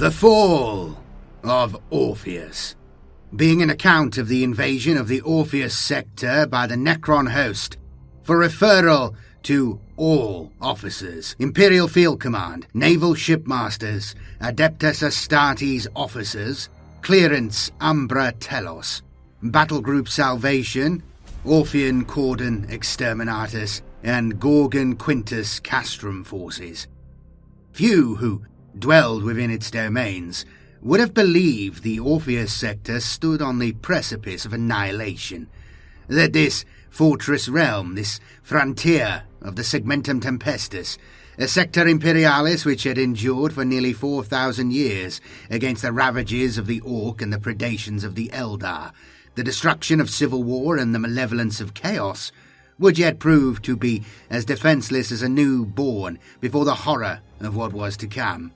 The Fall of Orpheus, being an account of the invasion of the Orpheus sector by the Necron host, for referral to all officers, Imperial Field Command, Naval Shipmasters, Adeptus Astartes officers, Clearance Umbra Telos, Battle Group Salvation, Orphean Cordon Exterminatus, and Gorgon Quintus Castrum forces. Few who dwelled within its domains would have believed the Orpheus sector stood on the precipice of annihilation, that this fortress realm, this frontier of the Segmentum Tempestus, a sector imperialis which had endured for nearly 4,000 years against the ravages of the Orc and the predations of the Eldar, the destruction of civil war and the malevolence of chaos, would yet prove to be as defenseless as a new-born before the horror of what was to come.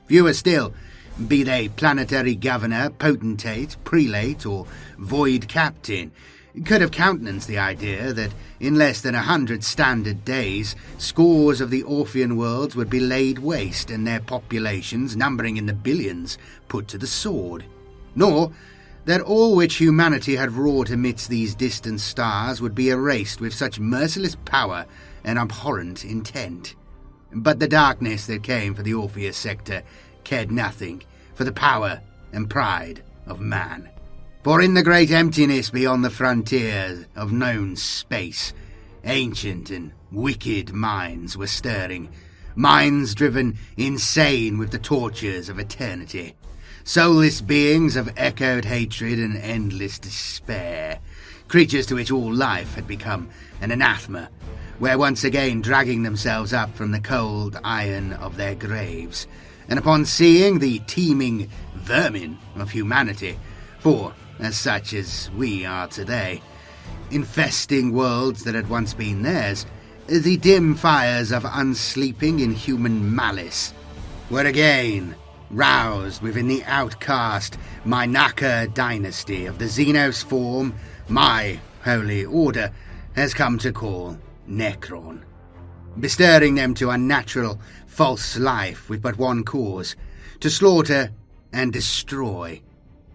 Fewer still, be they planetary governor, potentate, prelate, or void captain, could have countenanced the idea that in less than 100 standard days, scores of the Orphean worlds would be laid waste and their populations, numbering in the billions, put to the sword. Nor that all which humanity had wrought amidst these distant stars would be erased with such merciless power and abhorrent intent. But the darkness that came for the Orpheus sector cared nothing for the power and pride of man. For in the great emptiness beyond the frontiers of known space, ancient and wicked minds were stirring, minds driven insane with the tortures of eternity, soulless beings of echoed hatred and endless despair, creatures to which all life had become an anathema, were once again dragging themselves up from the cold iron of their graves, and upon seeing the teeming vermin of humanity, for as such as we are today, infesting worlds that had once been theirs, the dim fires of unsleeping inhuman malice were again roused within the outcast Minaka dynasty of the Xenos form my holy order has come to call Necron, bestirring them to unnatural, false life with but one cause, to slaughter and destroy.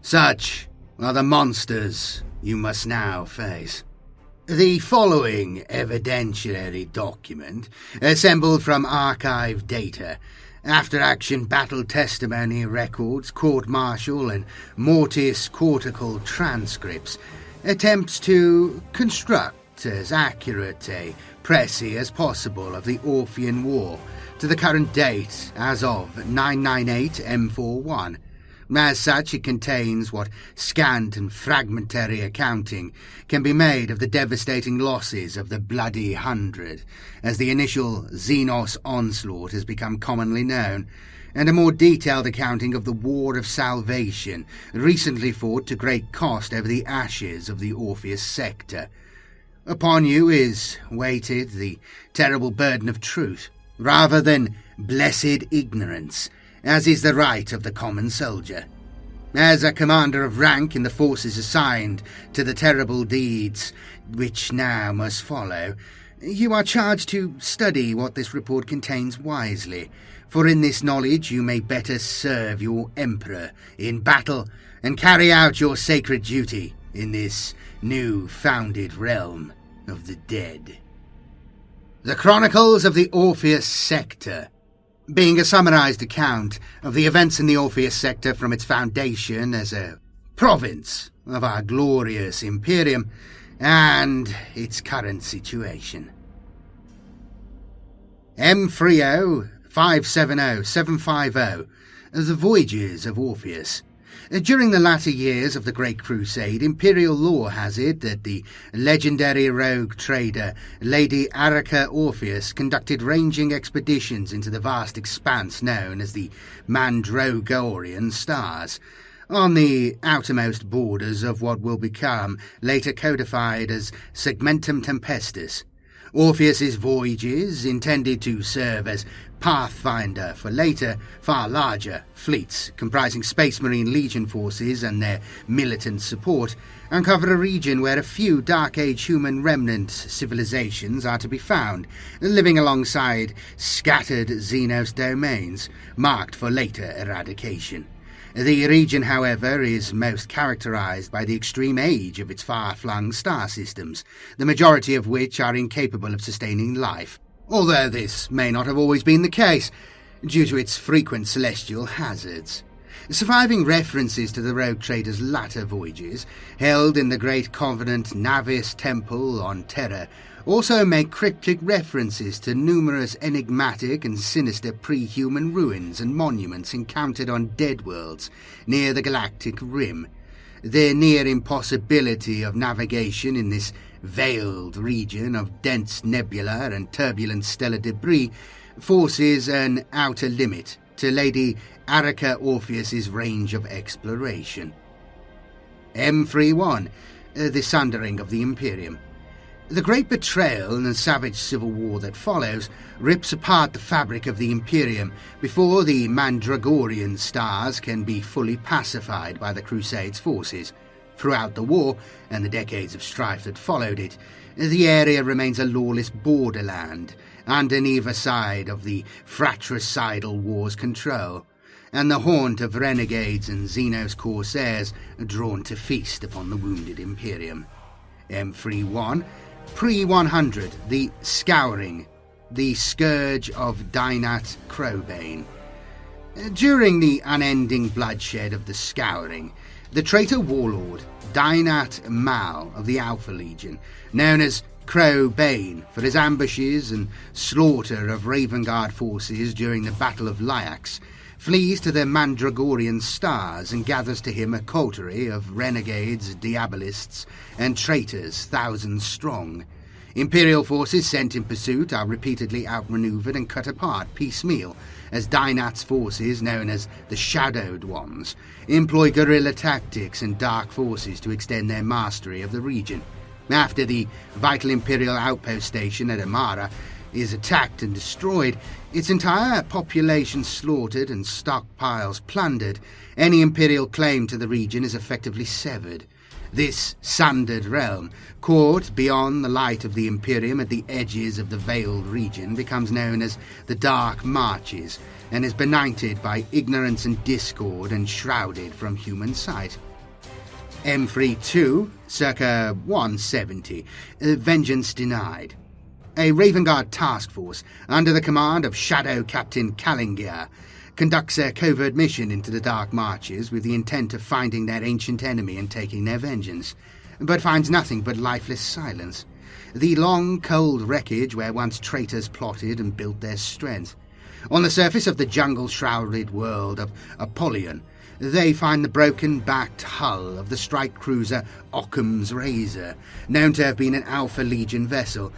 Such are the monsters you must now face. The following evidentiary document, assembled from archive data, after-action battle testimony records, court-martial and mortis cortical transcripts, attempts to construct as accurate a précis as possible of the Orphean War to the current date as of 998 M41. As such, it contains what scant and fragmentary accounting can be made of the devastating losses of the Bloody Hundred, as the initial Xenos onslaught has become commonly known, and a more detailed accounting of the War of Salvation, recently fought to great cost over the ashes of the Orpheus sector. Upon you is weighted the terrible burden of truth, rather than blessed ignorance, as is the right of the common soldier. As a commander of rank in the forces assigned to the terrible deeds which now must follow, you are charged to study what this report contains wisely, for in this knowledge you may better serve your emperor in battle and carry out your sacred duty in this new-founded realm of the dead. The Chronicles of the Orpheus Sector, being a summarized account of the events in the Orpheus sector from its foundation as a province of our glorious Imperium and its current situation. M30 570 750, The Voyages of Orpheus. During the latter years of the Great Crusade, Imperial lore has it that the legendary rogue trader Lady Arica Orpheus conducted ranging expeditions into the vast expanse known as the Mandrogorian Stars, on the outermost borders of what will become later codified as Segmentum Tempestus, Orpheus's voyages, intended to serve as pathfinder for later, far larger fleets comprising Space Marine Legion forces and their militant support, uncover a region where a few Dark Age human remnant civilizations are to be found, living alongside scattered Xenos domains, marked for later eradication. The region, however, is most characterized by the extreme age of its far-flung star systems, the majority of which are incapable of sustaining life, although this may not have always been the case, due to its frequent celestial hazards. Surviving references to the rogue trader's latter voyages, held in the Great Covenant Navis Temple on Terra, also make cryptic references to numerous enigmatic and sinister pre-human ruins and monuments encountered on dead worlds near the galactic rim. The near impossibility of navigation in this veiled region of dense nebula and turbulent stellar debris forces an outer limit to Lady Arica Orpheus's range of exploration. M31, the Sundering of the Imperium. The great betrayal and the savage civil war that follows rips apart the fabric of the Imperium before the Mandragorian stars can be fully pacified by the Crusades' forces. Throughout the war, and the decades of strife that followed it, the area remains a lawless borderland, under neither side of the fratricidal war's control, and the haunt of renegades and Xenos corsairs drawn to feast upon the wounded Imperium. M31, Pre-100, the Scouring, the Scourge of Dynat Crowbane. During the unending bloodshed of the Scouring, the traitor warlord Dynat Mal of the Alpha Legion, known as Crowbane for his ambushes and slaughter of Raven Guard forces during the Battle of Lyax, flees to the Mandragorian stars and gathers to him a coterie of renegades, diabolists, and traitors thousands strong. Imperial forces sent in pursuit are repeatedly outmaneuvered and cut apart piecemeal, as Dynat's forces, known as the Shadowed Ones, employ guerrilla tactics and dark forces to extend their mastery of the region. After the vital Imperial outpost station at Amara is attacked and destroyed, its entire population slaughtered and stockpiles plundered, any Imperial claim to the region is effectively severed. This sundered realm, caught beyond the light of the Imperium at the edges of the veiled region, becomes known as the Dark Marches, and is benighted by ignorance and discord and shrouded from human sight. M32, circa 170, Vengeance Denied. A Raven Guard task force, under the command of Shadow Captain Kalingia, conducts a covert mission into the Dark Marches with the intent of finding their ancient enemy and taking their vengeance, but finds nothing but lifeless silence. The long, cold wreckage where once traitors plotted and built their strength. On the surface of the jungle-shrouded world of Apollyon, they find the broken-backed hull of the strike cruiser Occam's Razor, known to have been an Alpha Legion vessel,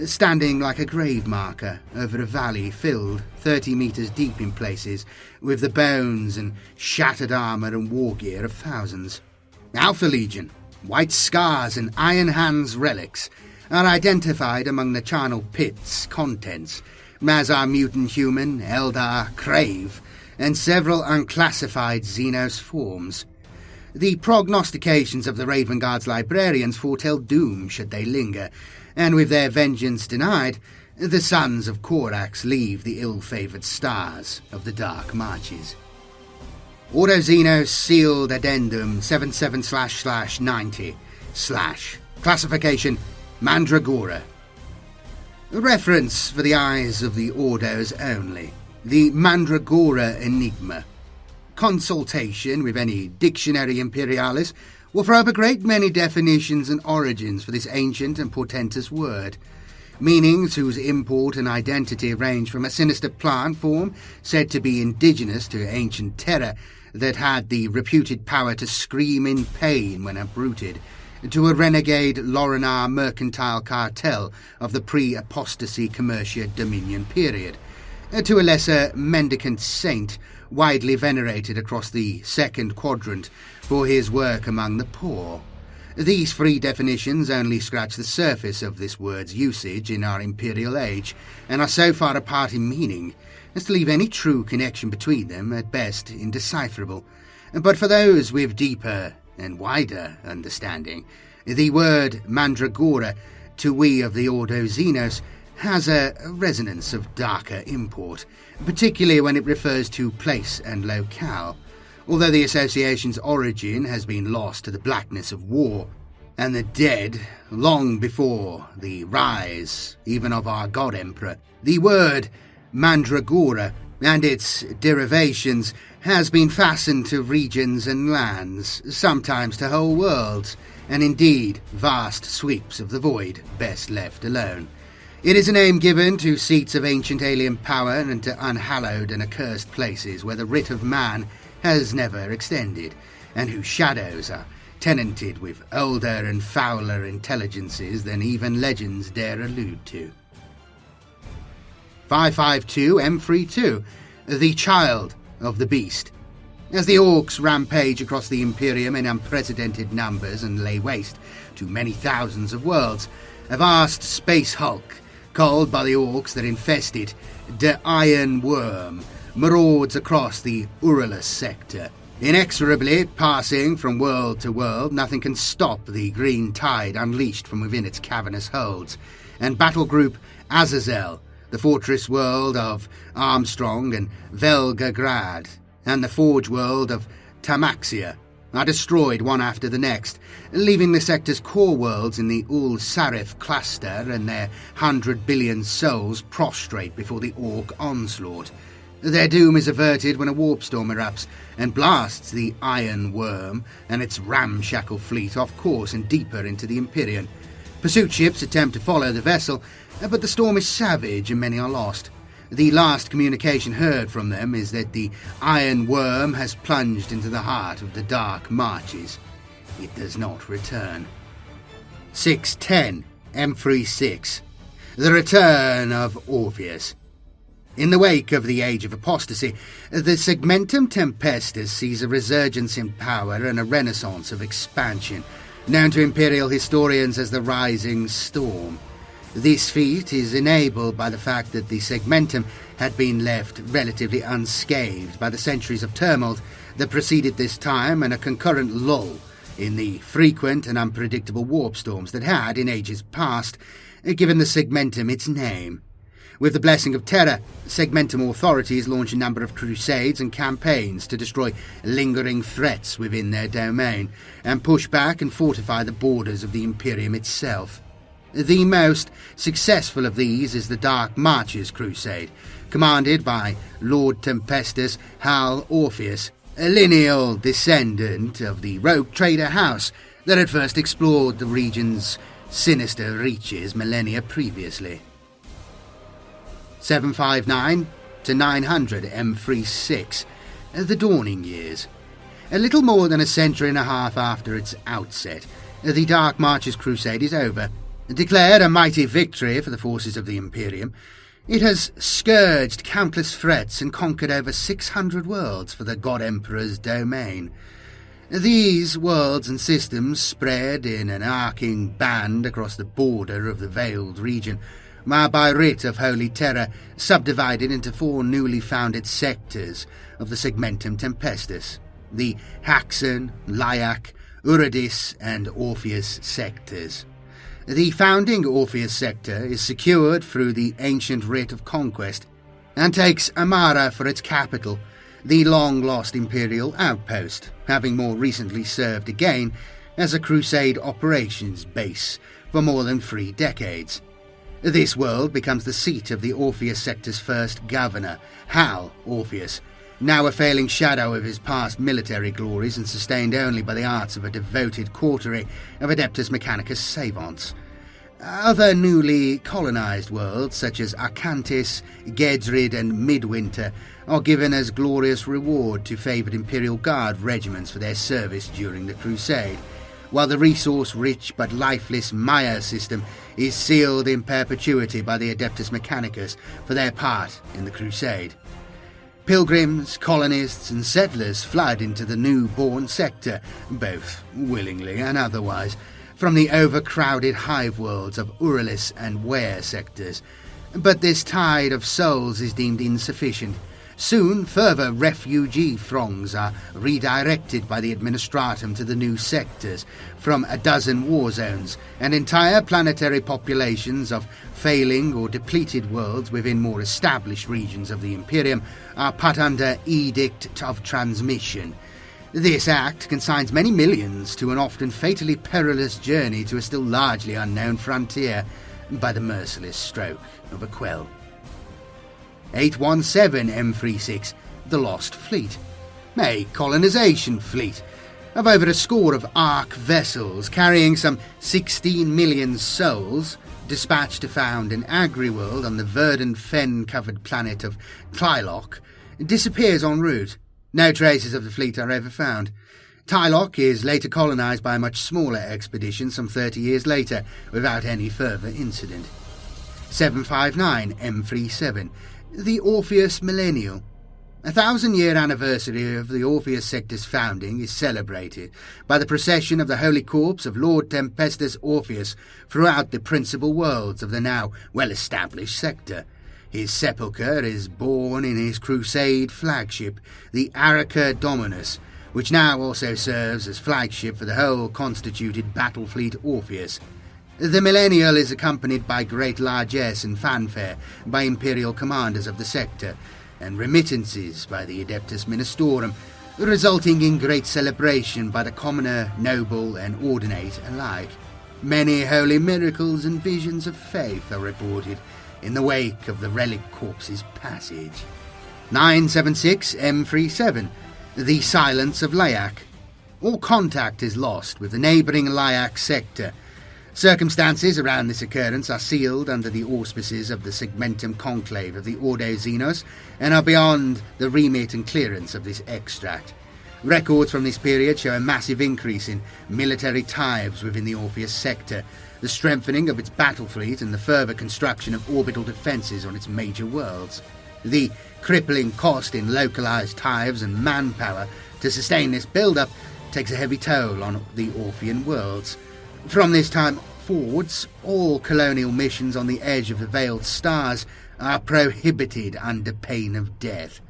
standing like a grave marker over a valley filled 30 meters deep in places with the bones and shattered armor and war gear of thousands. Alpha Legion, white scars and Iron Hands relics are identified among the charnel pit's contents, as are mutant human, Eldar, Crave, and several unclassified Xenos forms. The prognostications of the Raven Guard's librarians foretell doom should they linger, and with their vengeance denied, the sons of Korax leave the ill-favoured stars of the Dark Marches. Auto-Xenos Sealed Addendum 77//90/ Classification Mandragora. A reference for the eyes of the Ordos only. The Mandragora Enigma. Consultation with any Dictionary Imperialis will throw up a great many definitions and origins for this ancient and portentous word, meanings whose import and identity range from a sinister plant form said to be indigenous to ancient Terra that had the reputed power to scream in pain when uprooted, to a renegade Lorinar mercantile cartel of the pre-apostasy Commercia Dominion period, to a lesser mendicant saint widely venerated across the second quadrant for his work among the poor, These free definitions only scratch the surface of this word's usage in our imperial age, and are so far apart in meaning as to leave any true connection between them at best indecipherable. But for those with deeper and wider understanding, the word mandragora, to we of the Ordo Xenos, has a resonance of darker import, particularly when it refers to place and locale. Although the association's origin has been lost to the blackness of war and the dead long before the rise even of our God Emperor, the word mandragora and its derivations has been fastened to regions and lands, sometimes to whole worlds, and indeed vast sweeps of the void best left alone. It is a name given to seats of ancient alien power and to unhallowed and accursed places where the writ of man has never extended, and whose shadows are tenanted with older and fouler intelligences than even legends dare allude to. 552M32, the Child of the Beast. As the Orks rampage across the Imperium in unprecedented numbers and lay waste to many thousands of worlds, a vast space hulk, called by the Orks that infest it the Iron Worm, marauds across the Uranus sector. Inexorably passing from world to world, nothing can stop the green tide unleashed from within its cavernous holds, and battle group Azazel, the fortress world of Armstrong and Velgagrad, and the forge world of Tamaxia, are destroyed one after the next, leaving the sector's core worlds in the Ul-Sarif cluster and their 100 billion souls prostrate before the Ork onslaught. Their doom is averted when a warp storm erupts and blasts the Iron Worm and its ramshackle fleet off course and deeper into the Imperium. Pursuit ships attempt to follow the vessel, but the storm is savage and many are lost. The last communication heard from them is that the Iron Worm has plunged into the heart of the dark marches. It does not return. 610 M36. The Return of Orpheus. In the wake of the Age of Apostasy, the Segmentum Tempestus sees a resurgence in power and a renaissance of expansion, known to imperial historians as the Rising Storm. This feat is enabled by the fact that the Segmentum had been left relatively unscathed by the centuries of tumult that preceded this time and a concurrent lull in the frequent and unpredictable warp storms that had, in ages past, given the Segmentum its name. With the blessing of Terra, Segmentum authorities launch a number of crusades and campaigns to destroy lingering threats within their domain and push back and fortify the borders of the Imperium itself. The most successful of these is the Dark Marches Crusade, commanded by Lord Tempestus Hal Orpheus, a lineal descendant of the rogue trader house that had first explored the region's sinister reaches millennia previously. 759 to 900 M36, the Dawning Years. A little more than a century and a half after its outset, the Dark Marches Crusade is over, declared a mighty victory for the forces of the Imperium. It has scourged countless threats and conquered over 600 worlds for the God Emperor's domain. These worlds and systems spread in an arcing band across the border of the Veiled region, are by writ of Holy Terror subdivided into 4 newly founded sectors of the Segmentum Tempestus, the Haxan, Lyak, Uradis, and Orpheus sectors. The founding Orpheus sector is secured through the ancient writ of conquest and takes Amara for its capital, the long-lost imperial outpost, having more recently served again as a crusade operations base for more than 3 decades. This world becomes the seat of the Orpheus sector's first governor, Hal Orpheus, now a failing shadow of his past military glories and sustained only by the arts of a devoted coterie of Adeptus Mechanicus savants. Other newly colonized worlds, such as Arcantis, Gedrid, and Midwinter, are given as glorious reward to favored Imperial Guard regiments for their service during the Crusade, while the resource-rich but lifeless Maya system is sealed in perpetuity by the Adeptus Mechanicus for their part in the Crusade. Pilgrims, colonists, and settlers flood into the new-born sector, both willingly and otherwise, from the overcrowded hive worlds of Uralis and Ware sectors. But this tide of souls is deemed insufficient. Soon, further refugee throngs are redirected by the Administratum to the new sectors from a dozen war zones, and entire planetary populations of failing or depleted worlds within more established regions of the Imperium are put under Edict of Transmission. This act consigns many millions to an often fatally perilous journey to a still largely unknown frontier by the merciless stroke of a quell. 817 M36, the Lost Fleet. A colonization fleet of over a score of Ark vessels carrying some 16 million souls, dispatched to found an agri-world on the verdant fen-covered planet of Tlyloch, disappears en route. No traces of the fleet are ever found. Tlyloch is later colonized by a much smaller expedition some 30 years later, without any further incident. 759 M37, the Orpheus Millennial. A 1,000-year anniversary of the Orpheus sector's founding is celebrated by the procession of the holy corpse of Lord Tempestus Orpheus throughout the principal worlds of the now well-established sector. His sepulchre is borne in his crusade flagship, the Arica Dominus, which now also serves as flagship for the whole constituted battle fleet Orpheus. The Millennial is accompanied by great largesse and fanfare by imperial commanders of the sector, and remittances by the Adeptus Ministorum, resulting in great celebration by the commoner, noble, and ordinate alike. Many holy miracles and visions of faith are reported in the wake of the relic corpse's passage. 976 M37, the Silence of Layak. All contact is lost with the neighbouring Layak sector. Circumstances around this occurrence are sealed under the auspices of the Segmentum Conclave of the Ordo Xenos and are beyond the remit and clearance of this extract. Records from this period show a massive increase in military tithes within the Orpheus sector, the strengthening of its battle fleet and the further construction of orbital defences on its major worlds. The crippling cost in localised tithes and manpower to sustain this build-up takes a heavy toll on the Orphean worlds. From this time forwards, all colonial missions on the edge of the Veiled Stars are prohibited under pain of death,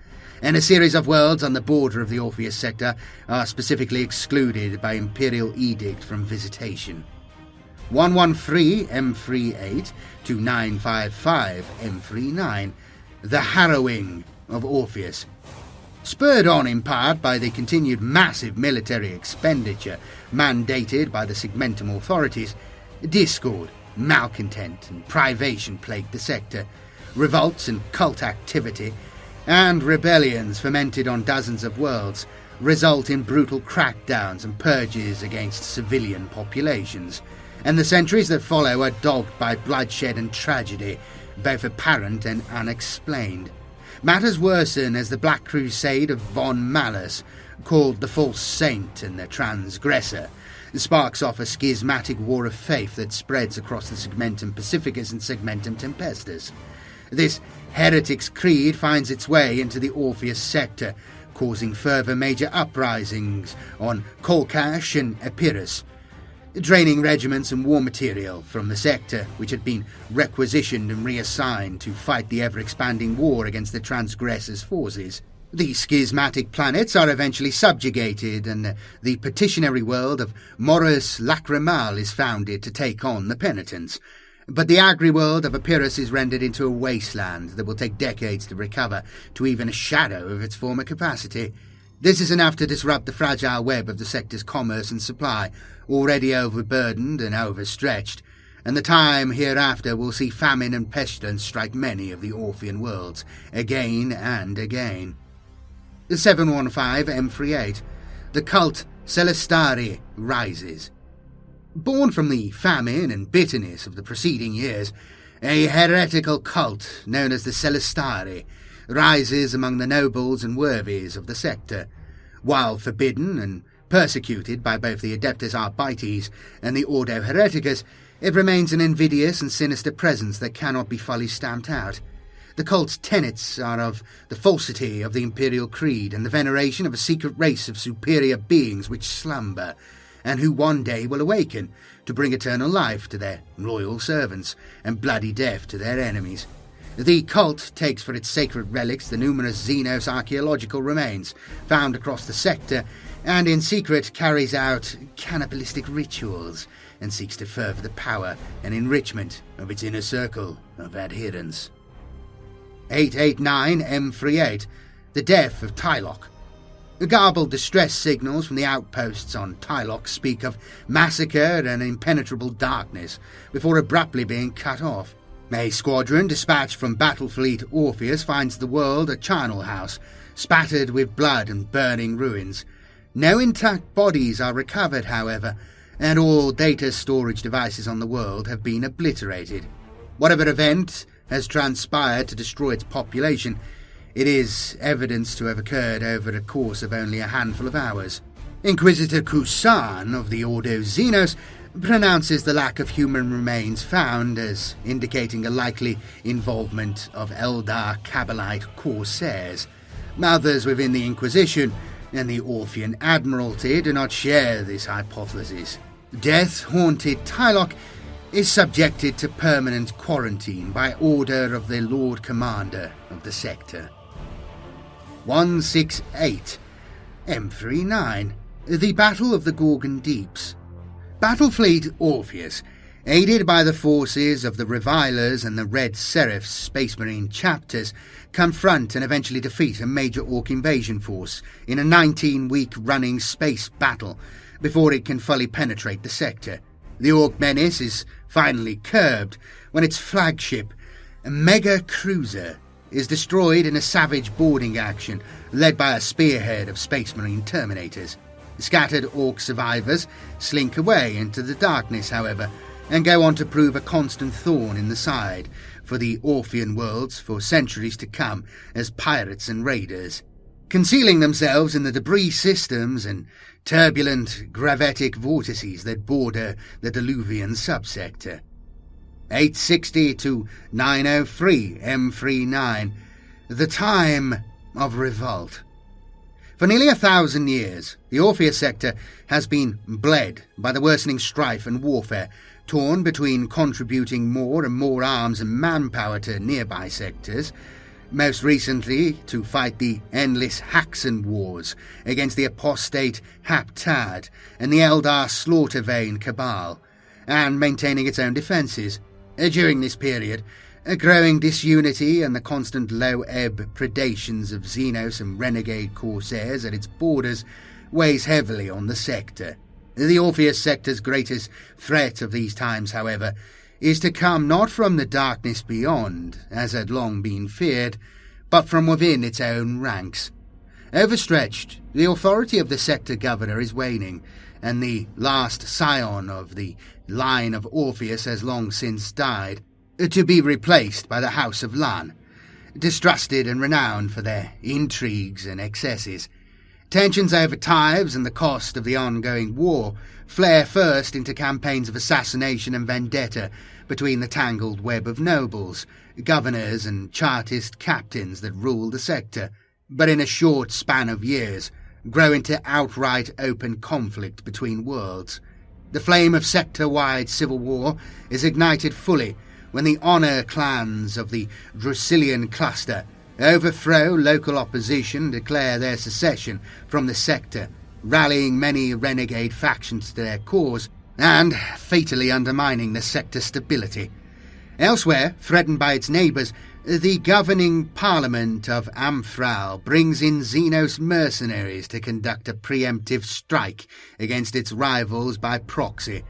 and a series of worlds on the border of the Orpheus sector are specifically excluded by imperial edict from visitation. 113 M38 to 955 M39, the Harrowing of Orpheus. Spurred on in part by the continued massive military expenditure mandated by the Segmentum authorities, discord, malcontent and privation plagued the sector. Revolts and cult activity and rebellions fermented on dozens of worlds result in brutal crackdowns and purges against civilian populations, and the centuries that follow are dogged by bloodshed and tragedy, both apparent and unexplained. Matters worsen as the Black Crusade of Von Malus, called the False Saint and the Transgressor, sparks off a schismatic war of faith that spreads across the Segmentum Pacificus and Segmentum Tempestus. This heretic's creed finds its way into the Orpheus sector, causing further major uprisings on Kolkash and Epirus, draining regiments and war material from the sector, which had been requisitioned and reassigned to fight the ever-expanding war against the transgressors' forces. The schismatic planets are eventually subjugated, and the petitionary world of Morus Lacrimal is founded to take on the penitents. But the agri-world of Epirus is rendered into a wasteland that will take decades to recover to even a shadow of its former capacity. This is enough to disrupt the fragile web of the sector's commerce and supply, already overburdened and overstretched, and the time hereafter will see famine and pestilence strike many of the Orphean worlds, again and again. The 715 M38, the cult Celestari, rises. Born from the famine and bitterness of the preceding years, a heretical cult known as the Celestari rises among the nobles and worthies of the sector. While forbidden and persecuted by both the Adeptus Arbites and the Ordo Hereticus, it remains an invidious and sinister presence that cannot be fully stamped out. The cult's tenets are of the falsity of the imperial creed and the veneration of a secret race of superior beings which slumber, and who one day will awaken to bring eternal life to their loyal servants and bloody death to their enemies. The cult takes for its sacred relics the numerous Xenos archaeological remains found across the sector, and in secret carries out cannibalistic rituals and seeks to further the power and enrichment of its inner circle of adherents. 889 M38, the death of Tylok. The garbled distress signals from the outposts on Tylok speak of massacre and impenetrable darkness before abruptly being cut off. A squadron dispatched from Battlefleet Orpheus finds the world a charnel house, spattered with blood and burning ruins. No intact bodies are recovered, however, and all data storage devices on the world have been obliterated. Whatever event has transpired to destroy its population, it is evidence to have occurred over the course of only a handful of hours. Inquisitor Kusan of the Ordo Xenos pronounces the lack of human remains found as indicating a likely involvement of Eldar Kabbalite corsairs. Others within the Inquisition and the Orphean Admiralty do not share this hypothesis. Death-haunted Tylok is subjected to permanent quarantine by order of the Lord Commander of the sector. 168 M39, the Battle of the Gorgon Deeps. Battlefleet Orpheus, aided by the forces of the Revilers and the Red Seraph's Space Marine chapters, confront and eventually defeat a major Ork invasion force in a 19-week running space battle before it can fully penetrate the sector. The Ork menace is finally curbed when its flagship, a mega cruiser, is destroyed in a savage boarding action led by a spearhead of Space Marine Terminators. Scattered Ork survivors slink away into the darkness, however, and go on to prove a constant thorn in the side for the Orphean worlds for centuries to come as pirates and raiders, concealing themselves in the debris systems and turbulent gravitic vortices that border the Diluvian subsector. 860 to 903 M39, the time of revolt. For nearly 1,000 years, the Orpheus sector has been bled by the worsening strife and warfare, torn between contributing more and more arms and manpower to nearby sectors, most recently to fight the endless Haxan Wars against the apostate Haptad and the Eldar Slaughtervein Cabal, and maintaining its own defences. During this period, a growing disunity and the constant low-ebb predations of Xenos and renegade corsairs at its borders weighs heavily on the sector. The Orpheus sector's greatest threat of these times, however, is to come not from the darkness beyond, as had long been feared, but from within its own ranks. Overstretched, the authority of the sector governor is waning, and the last scion of the line of Orpheus has long since died, to be replaced by the House of Lan, distrusted and renowned for their intrigues and excesses. Tensions over tithes and the cost of the ongoing war flare first into campaigns of assassination and vendetta between the tangled web of nobles, governors and Chartist captains that rule the sector, but in a short span of years grow into outright open conflict between worlds. The flame of sector-wide civil war is ignited fully when the honour clans of the Drusilian cluster overthrow local opposition and declare their secession from the sector, rallying many renegade factions to their cause and fatally undermining the sector's stability. Elsewhere, threatened by its neighbours, the governing parliament of Amthral brings in Xenos mercenaries to conduct a preemptive strike against its rivals by proxy,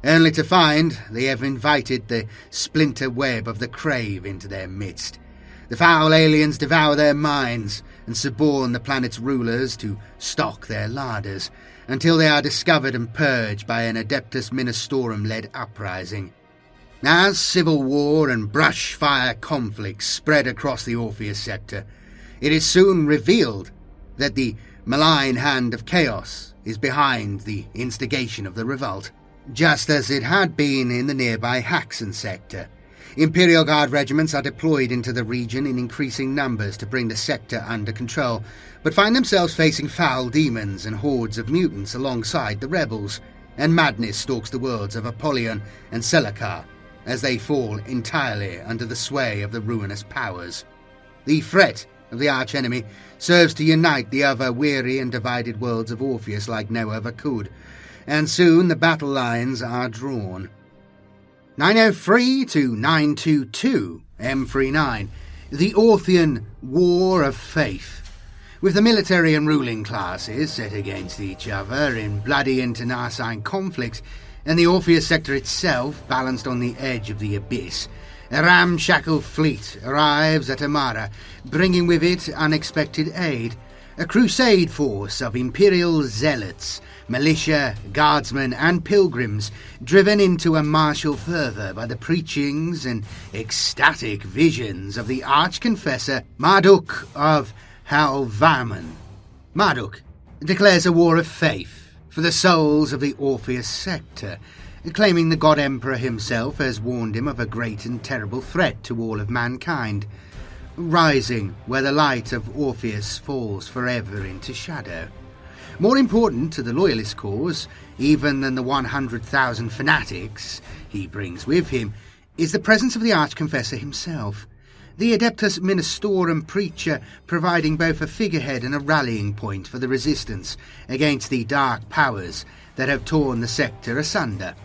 only to find they have invited the splinter web of the Crave into their midst. The foul aliens devour their minds and suborn the planet's rulers to stock their larders, until they are discovered and purged by an Adeptus Ministorum-led uprising. As civil war and brush-fire conflicts spread across the Orpheus sector, it is soon revealed that the malign hand of chaos is behind the instigation of the revolt, just as it had been in the nearby Haxan sector. Imperial Guard regiments are deployed into the region in increasing numbers to bring the sector under control, but find themselves facing foul demons and hordes of mutants alongside the rebels, and madness stalks the worlds of Apollyon and Selachar as they fall entirely under the sway of the ruinous powers. The threat of the archenemy serves to unite the other weary and divided worlds of Orpheus like no other could, and soon the battle lines are drawn. 903 to 922 M39, the Orphean War of Faith. With the military and ruling classes set against each other in bloody internecine conflict, and the Orpheus sector itself balanced on the edge of the abyss, a ramshackle fleet arrives at Amara, bringing with it unexpected aid. A crusade force of Imperial zealots, militia, guardsmen, and pilgrims, driven into a martial fervour by the preachings and ecstatic visions of the arch-confessor Marduk of Halvaman. Marduk declares a war of faith for the souls of the Orpheus sector, claiming the God Emperor himself has warned him of a great and terrible threat to all of mankind, rising where the light of Orpheus falls forever into shadow. More important to the loyalist cause, even than the 100,000 fanatics he brings with him, is the presence of the Archconfessor himself, the Adeptus Minotarum preacher, providing both a figurehead and a rallying point for the resistance against the dark powers that have torn the sector asunder.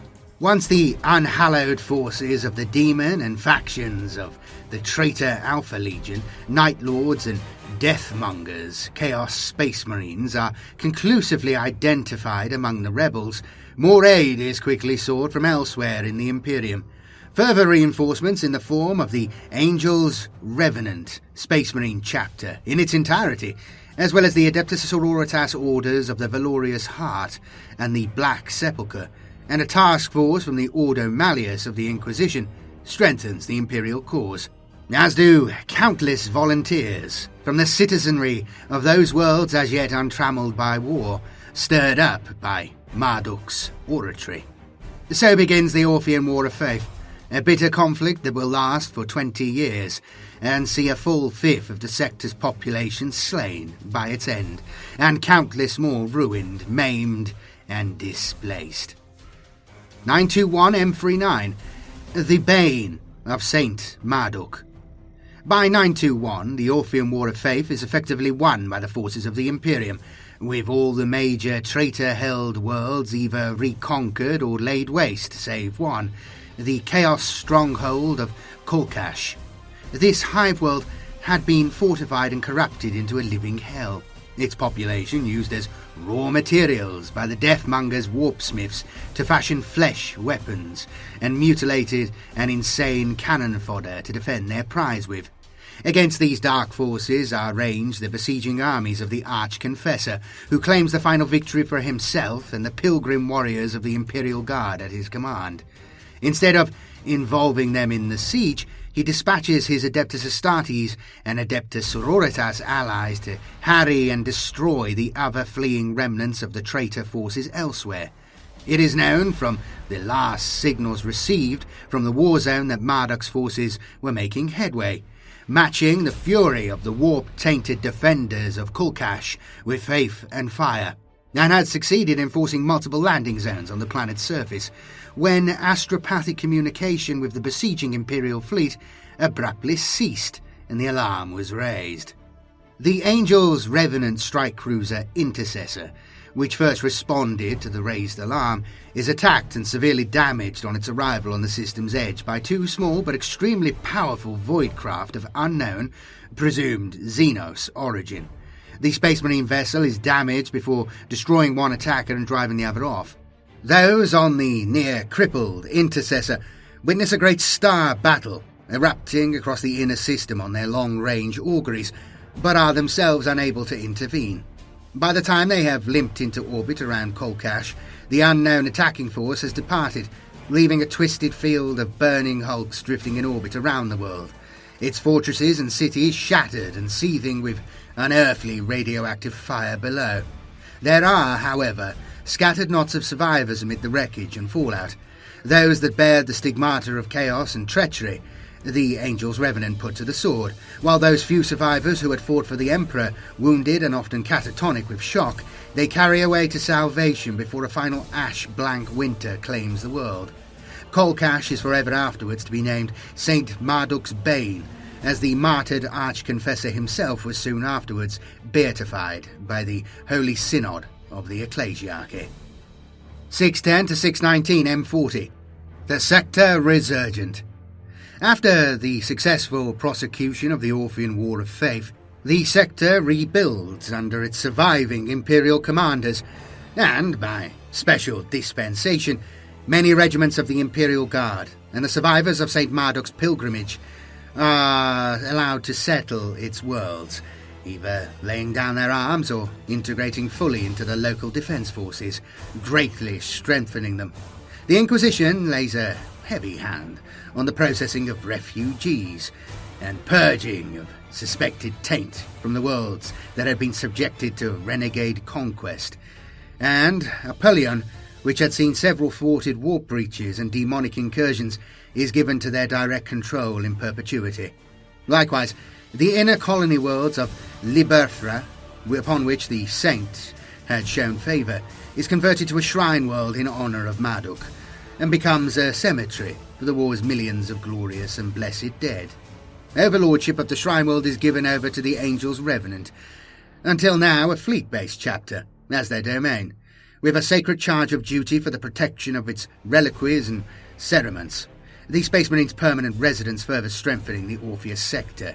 Once the unhallowed forces of the demon and factions of the traitor Alpha Legion, Night Lords and Deathmongers, Chaos Space Marines, are conclusively identified among the rebels, more aid is quickly sought from elsewhere in the Imperium. Further reinforcements in the form of the Angels Revenant Space Marine chapter in its entirety, as well as the Adeptus Sororitas orders of the Valorious Heart and the Black Sepulchre, and a task force from the Ordo Malleus of the Inquisition, strengthens the Imperial cause, as do countless volunteers from the citizenry of those worlds as yet untrammeled by war, stirred up by Marduk's oratory. So begins the Orphean War of Faith, a bitter conflict that will last for 20 years, and see a full fifth of the sector's population slain by its end, and countless more ruined, maimed, and displaced. 921 M39, the Bane of Saint Marduk. By 921, the Orphean War of Faith is effectively won by the forces of the Imperium, with all the major traitor-held worlds either reconquered or laid waste, save one, the Chaos stronghold of Kolkash. This hive world had been fortified and corrupted into a living hell, its population used as raw materials by the Deathmongers' warpsmiths to fashion flesh weapons, and mutilated and insane cannon fodder to defend their prize with. Against these dark forces are ranged the besieging armies of the Arch-Confessor, who claims the final victory for himself and the pilgrim warriors of the Imperial Guard at his command. Instead of involving them in the siege, he dispatches his Adeptus Astartes and Adeptus Sororitas allies to harry and destroy the other fleeing remnants of the traitor forces elsewhere. It is known from the last signals received from the war zone that Marduk's forces were making headway, matching the fury of the warp-tainted defenders of Kolkash with faith and fire, and had succeeded in forcing multiple landing zones on the planet's surface, when astropathic communication with the besieging Imperial fleet abruptly ceased and the alarm was raised. The Angels Revenant strike cruiser Intercessor, which first responded to the raised alarm, is attacked and severely damaged on its arrival on the system's edge by two small but extremely powerful void craft of unknown, presumed Xenos origin. The Space Marine vessel is damaged before destroying one attacker and driving the other off. Those on the near-crippled Intercessor witness a great star battle erupting across the inner system on their long-range auguries, but are themselves unable to intervene. By the time they have limped into orbit around Kolkash, the unknown attacking force has departed, leaving a twisted field of burning hulks drifting in orbit around the world, its fortresses and cities shattered and seething with unearthly radioactive fire below. There are, however, scattered knots of survivors amid the wreckage and fallout. those that bared the stigmata of chaos and treachery, the Angels Revenant put to the sword, while those few survivors who had fought for the Emperor, wounded and often catatonic with shock, they carry away to salvation before a final ash-blank winter claims the world. Kolkash is forever afterwards to be named Saint Marduk's Bane, as the martyred arch-confessor himself was soon afterwards beatified by the Holy Synod of the Ecclesiarchy. 610 to 619 M40. The Sector Resurgent. After the successful prosecution of the Orphean War of Faith, the sector rebuilds under its surviving Imperial commanders, and, by special dispensation, many regiments of the Imperial Guard and the survivors of St. Marduk's pilgrimage are allowed to settle its worlds, either laying down their arms or integrating fully into the local defence forces, greatly strengthening them. The Inquisition lays a heavy hand on the processing of refugees and purging of suspected taint from the worlds that had been subjected to renegade conquest, and Apollyon, which had seen several thwarted warp breaches and demonic incursions, is given to their direct control in perpetuity. Likewise, the inner colony worlds of Liberthra, upon which the Saint had shown favour, is converted to a shrine world in honour of Marduk, and becomes a cemetery for the war's millions of glorious and blessed dead. Overlordship of the Shrine World is given over to the Angels Revenant, until now a fleet-based chapter, as their domain, with a sacred charge of duty for the protection of its reliquaries and cerements. The Space Marines' permanent residence further strengthening the Orpheus sector.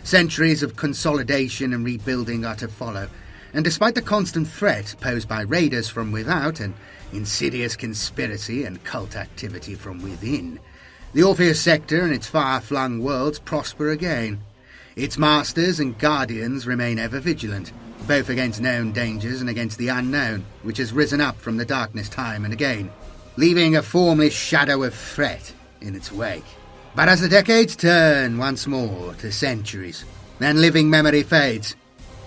Centuries of consolidation and rebuilding are to follow, and despite the constant threat posed by raiders from without and insidious conspiracy and cult activity from within, the Orpheus sector and its far-flung worlds prosper again. Its masters and guardians remain ever vigilant, both against known dangers and against the unknown, which has risen up from the darkness time and again, leaving a formless shadow of threat in its wake. But as the decades turn once more to centuries, and living memory fades,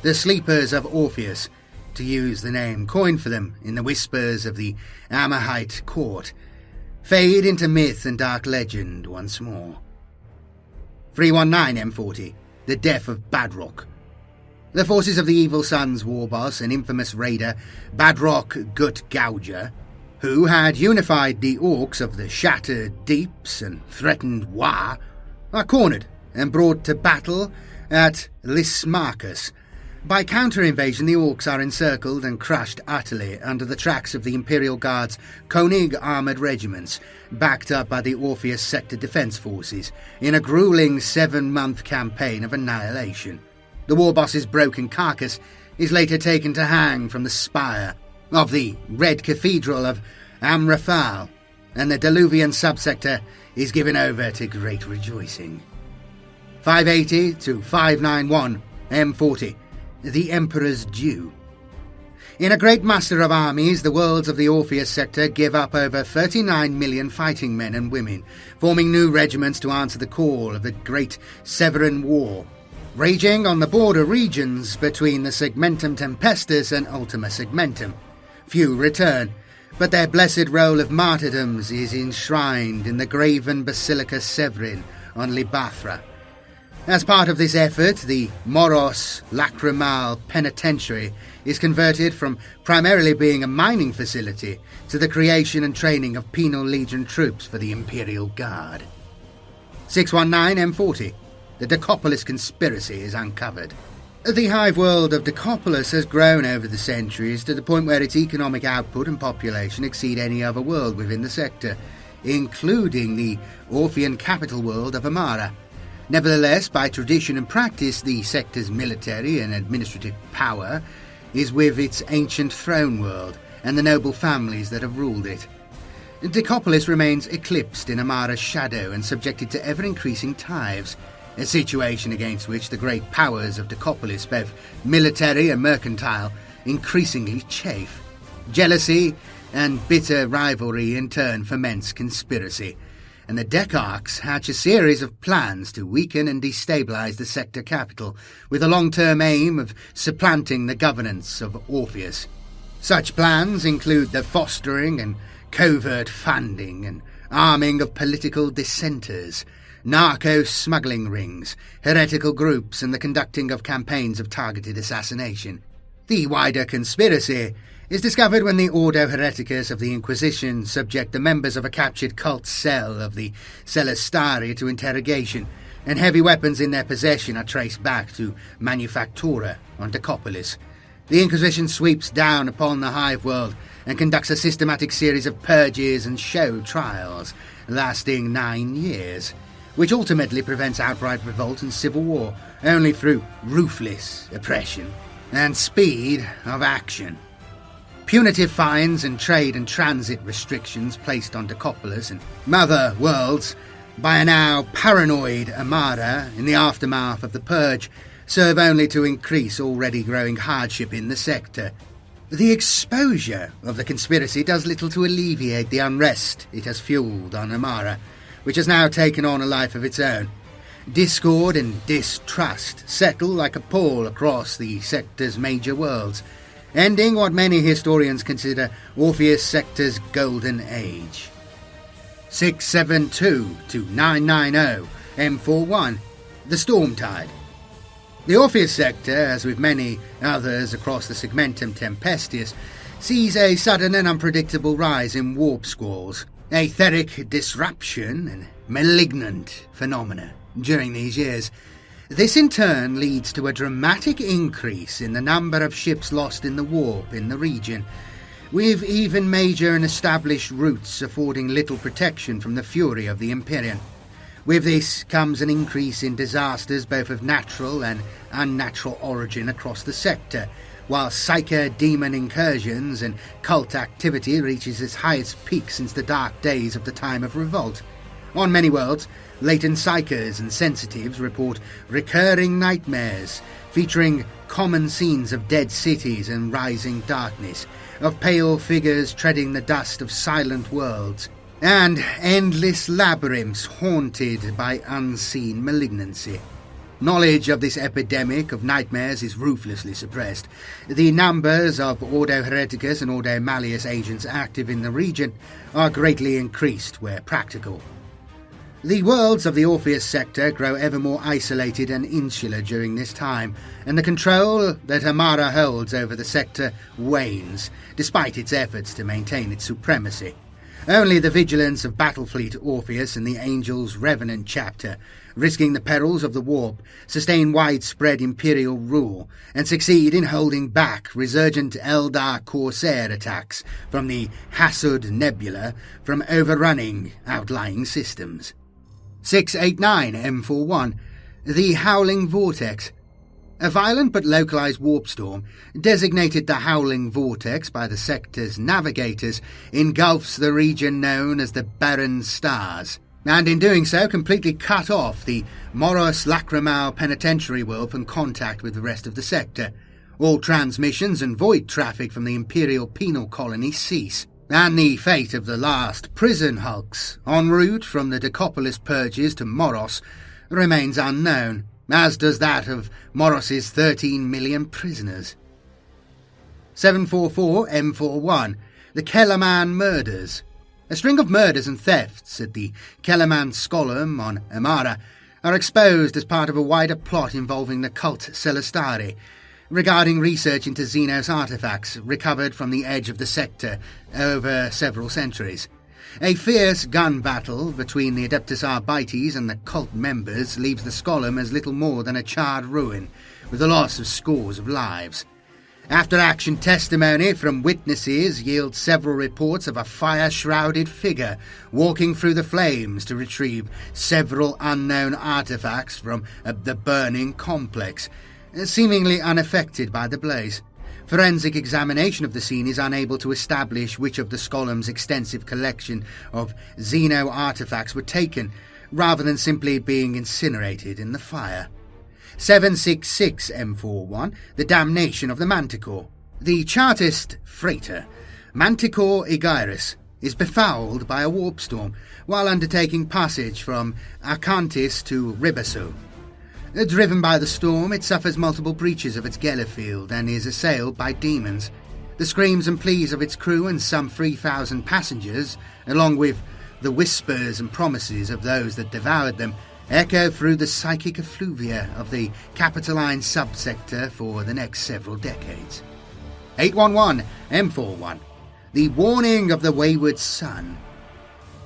the sleepers of Orpheus, to use the name coined for them in the whispers of the Amahite court, fade into myth and dark legend once more. 319 M40, the death of Badrock. The forces of the Evil Sun's war boss and infamous raider Badrock Gut Gouger, who had unified the Orks of the Shattered Deeps and threatened Wa, are cornered and brought to battle at Lismarcus. By counter-invasion, the Orks are encircled and crushed utterly under the tracks of the Imperial Guard's Koenig armoured regiments, backed up by the Orpheus sector defence forces, in a gruelling 7-month campaign of annihilation. The war boss's broken carcass is later taken to hang from the spire of the Red Cathedral of Amraphal, and the Diluvian subsector is given over to great rejoicing. 580 to 591 M40. The Emperor's Due. In a great muster of armies, the worlds of the Orpheus sector give up over 39 million fighting men and women, forming new regiments to answer the call of the Great Severan War, raging on the border regions between the Segmentum Tempestus and Ultima Segmentum. Few return, but their blessed roll of martyrdoms is enshrined in the graven Basilica Severin on Libathra. As part of this effort, the Moros Lacrimal Penitentiary is converted from primarily being a mining facility to the creation and training of penal legion troops for the Imperial Guard. 619 M40. The Decapolis conspiracy is uncovered. The hive world of Decapolis has grown over the centuries to the point where its economic output and population exceed any other world within the sector, including the Orphean capital world of Amara. Nevertheless, by tradition and practice, the sector's military and administrative power is with its ancient throne world and the noble families that have ruled it. Decapolis remains eclipsed in Amara's shadow and subjected to ever-increasing tithes, a situation against which the great powers of Decapolis, both military and mercantile, increasingly chafe. Jealousy and bitter rivalry in turn foments conspiracy, and the Decarchs hatch a series of plans to weaken and destabilize the sector capital, with a long-term aim of supplanting the governance of Orpheus. Such plans include the fostering and covert funding and arming of political dissenters, narco-smuggling rings, heretical groups, and the conducting of campaigns of targeted assassination. The wider conspiracy is discovered when the Ordo Hereticus of the Inquisition subject the members of a captured cult cell of the Celestari to interrogation, and heavy weapons in their possession are traced back to Manufactura on Decapolis. The Inquisition sweeps down upon the hive world and conducts a systematic series of purges and show trials, lasting 9 years, which ultimately prevents outright revolt and civil war only through ruthless oppression and speed of action. Punitive fines and trade and transit restrictions placed on Decapolis and Mother Worlds by a now paranoid Armada in the aftermath of the Purge serve only to increase already growing hardship in the sector. The exposure of the conspiracy does little to alleviate the unrest it has fueled on Armada, which has now taken on a life of its own. Discord and distrust settle like a pall across the sector's major worlds, ending what many historians consider Orpheus sector's golden age. 672 to 990 M41, the Stormtide. The Orpheus sector, as with many others across the Segmentum Tempestius, sees a sudden and unpredictable rise in warp squalls, etheric disruption, and malignant phenomena during these years. This in turn leads to a dramatic increase in the number of ships lost in the warp in the region, with even major and established routes affording little protection from the fury of the Imperium. With this comes an increase in disasters both of natural and unnatural origin across the sector, while psyker demon incursions and cult activity reaches its highest peak since the dark days of the time of revolt. On many worlds, latent psychers and sensitives report recurring nightmares featuring common scenes of dead cities and rising darkness, of pale figures treading the dust of silent worlds, and endless labyrinths haunted by unseen malignancy. Knowledge of this epidemic of nightmares is ruthlessly suppressed. The numbers of Ordo Hereticus and Ordo Malleus agents active in the region are greatly increased where practical. The worlds of the Orpheus sector grow ever more isolated and insular during this time, and the control that Armada holds over the sector wanes, despite its efforts to maintain its supremacy. Only the vigilance of Battlefleet Orpheus and the Angel's Revenant chapter, risking the perils of the warp, sustain widespread Imperial rule and succeed in holding back resurgent Eldar Corsair attacks from the Hasud Nebula from overrunning outlying systems. 689 M41, the Howling Vortex. A violent but localized warp storm, designated the Howling Vortex by the sector's navigators, engulfs the region known as the Barren Stars, and in doing so completely cut off the Moros Lacrimal Penitentiary world from contact with the rest of the sector. All transmissions and void traffic from the Imperial Penal Colony cease, and the fate of the last prison hulks, en route from the Decapolis purges to Moros, remains unknown, as does that of Moros's 13 million prisoners. 744 M41, the Kellerman Murders. A string of murders and thefts at the Kellerman Skolum on Armada are exposed as part of a wider plot involving the cult Celestari, regarding research into Xenos artifacts recovered from the edge of the sector over several centuries. A fierce gun battle between the Adeptus Arbites and the cult members leaves the Skolum as little more than a charred ruin, with the loss of scores of lives. After-action testimony from witnesses yields several reports of a fire-shrouded figure walking through the flames to retrieve several unknown artifacts from the burning complex, seemingly unaffected by the blaze. Forensic examination of the scene is unable to establish which of the Skolum's extensive collection of Xeno artifacts were taken, rather than simply being incinerated in the fire. 766 M41, the Damnation of the Manticore. The Chartist freighter, Manticore Aegirus, is befouled by a warp storm while undertaking passage from Acantis to Ribasso. Driven by the storm, it suffers multiple breaches of its Gellerfield and is assailed by demons. The screams and pleas of its crew and some 3,000 passengers, along with The whispers and promises of those that devoured them echo through the psychic effluvia of the Capitoline subsector for the next several decades. 811 M41. The Warning of the Wayward Sun.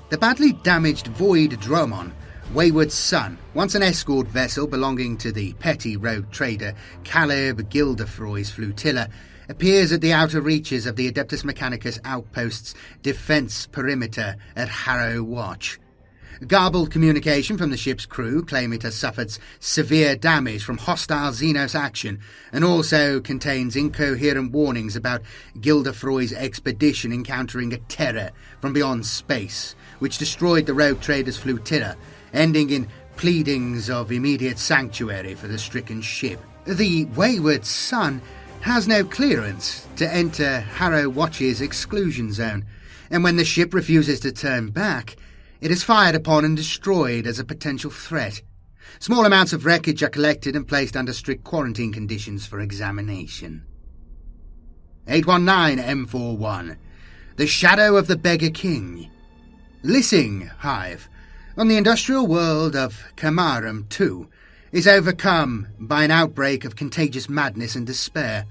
The badly damaged Void Dromon, Wayward Sun, once an escort vessel belonging to the petty rogue trader Caleb Gildefroy's flotilla, appears at the outer reaches of the Adeptus Mechanicus outpost's defense perimeter at Harrow Watch. Garbled communication from the ship's crew claim it has suffered severe damage from hostile Xenos action, and also contains incoherent warnings about Gildefroy's expedition encountering a terror from beyond space, which destroyed the rogue trader's flotilla, ending in pleadings of immediate sanctuary for the stricken ship. The Wayward Sun has no clearance to enter Harrow Watch's exclusion zone, and when the ship refuses to turn back, it is fired upon and destroyed as a potential threat. Small amounts of wreckage are collected and placed under strict quarantine conditions for examination. 819 M41. The Shadow of the Beggar King. Lissing Hive, on the industrial world of Camarum II, is overcome by an outbreak of contagious madness and despair.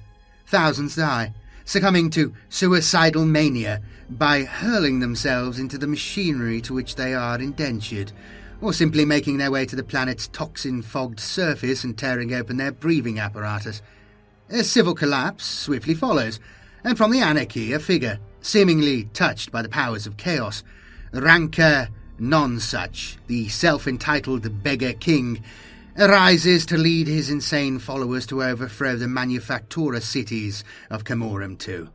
Thousands die, succumbing to suicidal mania by hurling themselves into the machinery to which they are indentured, or simply making their way to the planet's toxin-fogged surface and tearing open their breathing apparatus. A civil collapse swiftly follows, and from the anarchy a figure, seemingly touched by the powers of chaos, Rancor Nonsuch, the self-entitled Beggar King, arises to lead his insane followers to overthrow the Manufactura cities of Camorum II.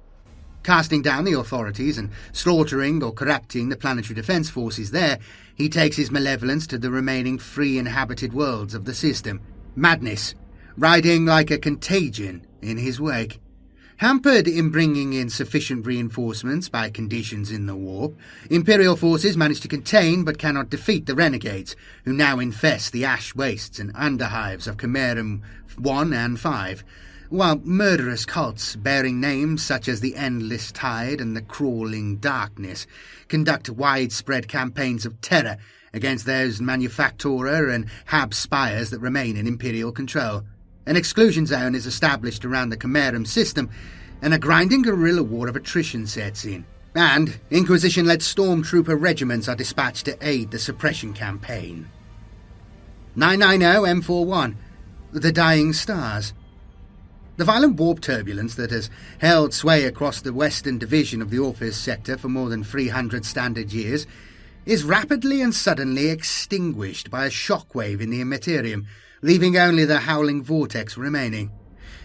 Casting down the authorities and slaughtering or corrupting the planetary defense forces there, he takes his malevolence to the remaining free inhabited worlds of the system. Madness, riding like a contagion in his wake. Hampered in bringing in sufficient reinforcements by conditions in the warp, Imperial forces manage to contain but cannot defeat the renegades, who now infest the ash wastes and underhives of Camerum 1 and 5, while murderous cults bearing names such as the Endless Tide and the Crawling Darkness conduct widespread campaigns of terror against those Manufactura and Hab spires that remain in Imperial control. An exclusion zone is established around the Camerum system, and a grinding guerrilla war of attrition sets in. And Inquisition-led stormtrooper regiments are dispatched to aid the suppression campaign. 990 M41. The Dying Stars. The violent warp turbulence that has held sway across the western division of the Orpheus sector for more than 300 standard years is rapidly and suddenly extinguished by a shockwave in the Imperium, leaving only the howling vortex remaining.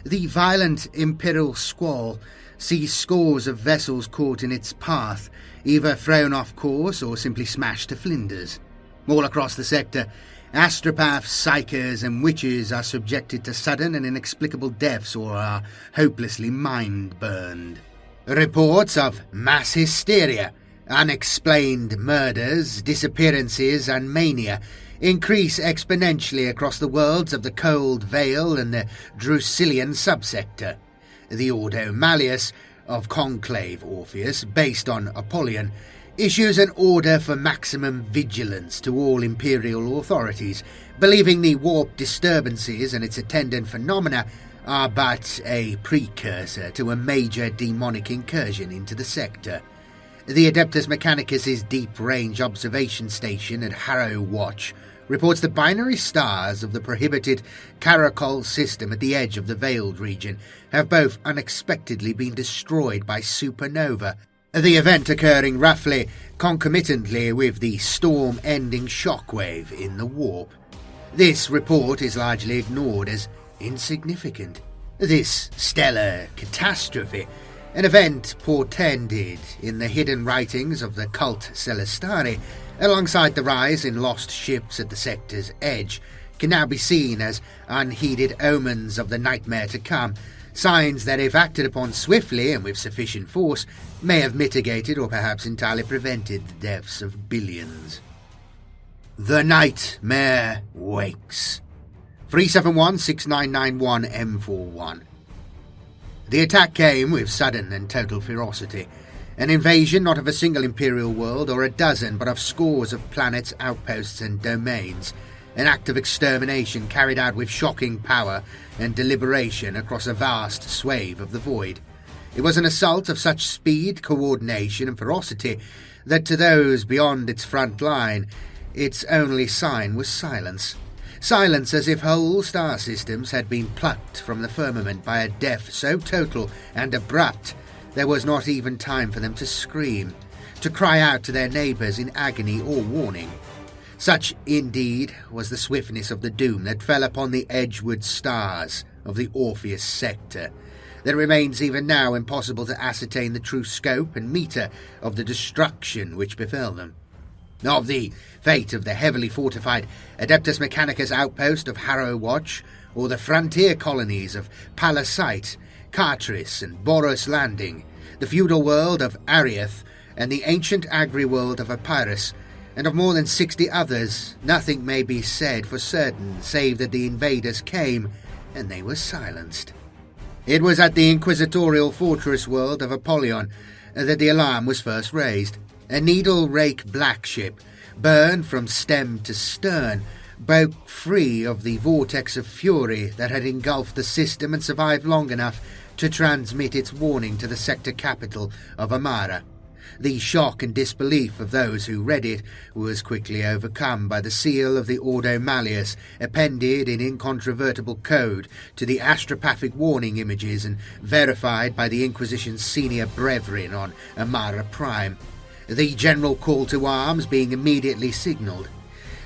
The violent imperial squall sees scores of vessels caught in its path, either thrown off course or simply smashed to flinders. All across the sector, astropaths, psychers and witches are subjected to sudden and inexplicable deaths or are hopelessly mind-burned. Reports of mass hysteria, unexplained murders, disappearances and mania increase exponentially across the worlds of the Cold Vale and the Drusilian subsector. The Ordo Malleus of Conclave Orpheus, based on Apollyon, issues an order for maximum vigilance to all Imperial authorities, believing the warp disturbances and its attendant phenomena are but a precursor to a major demonic incursion into the sector. The Adeptus Mechanicus' deep-range observation station at Harrow Watch reports the binary stars of the prohibited Caracol system at the edge of the Veiled region have both unexpectedly been destroyed by supernova, the event occurring roughly concomitantly with the storm-ending shockwave in the warp. This report is largely ignored as insignificant. This stellar catastrophe, an event portended in the hidden writings of the cult Celestari, alongside the rise in lost ships at the sector's edge, can now be seen as unheeded omens of the nightmare to come, signs that if acted upon swiftly and with sufficient force, may have mitigated or perhaps entirely prevented the deaths of billions. The Nightmare Wakes. 371-6991 M41. The attack came with sudden and total ferocity, An invasion not of a single imperial world or a dozen, but of scores of planets, outposts and domains. An act of extermination carried out with shocking power and deliberation across a vast swathe of the void. It was an assault of such speed, coordination and ferocity that to those beyond its front line, its only sign was silence. Silence as if whole star systems had been plucked from the firmament by a death so total and abrupt there was not even time for them to scream, to cry out to their neighbours in agony or warning. Such, indeed, was the swiftness of the doom that fell upon the Edgewood stars of the Orpheus sector, that it remains even now impossible to ascertain the true scope and metre of the destruction which befell them. Of the fate of the heavily fortified Adeptus Mechanicus outpost of Harrow Watch, or the frontier colonies of Palasite, Cartris and Boros Landing, the feudal world of Ariath, and the ancient agri-world of Epirus, and of more than 60 others, nothing may be said for certain save that the invaders came, and they were silenced. It was at the inquisitorial fortress world of Apollyon that the alarm was first raised. A needle-rake black ship, burned from stem to stern, broke free of the vortex of fury that had engulfed the system and survived long enough to transmit its warning to the sector capital of Amara. The shock and disbelief of those who read it was quickly overcome by the seal of the Ordo Malleus, appended in incontrovertible code to the astropathic warning images and verified by the Inquisition's senior brethren on Amara Prime. The general call to arms being immediately signalled.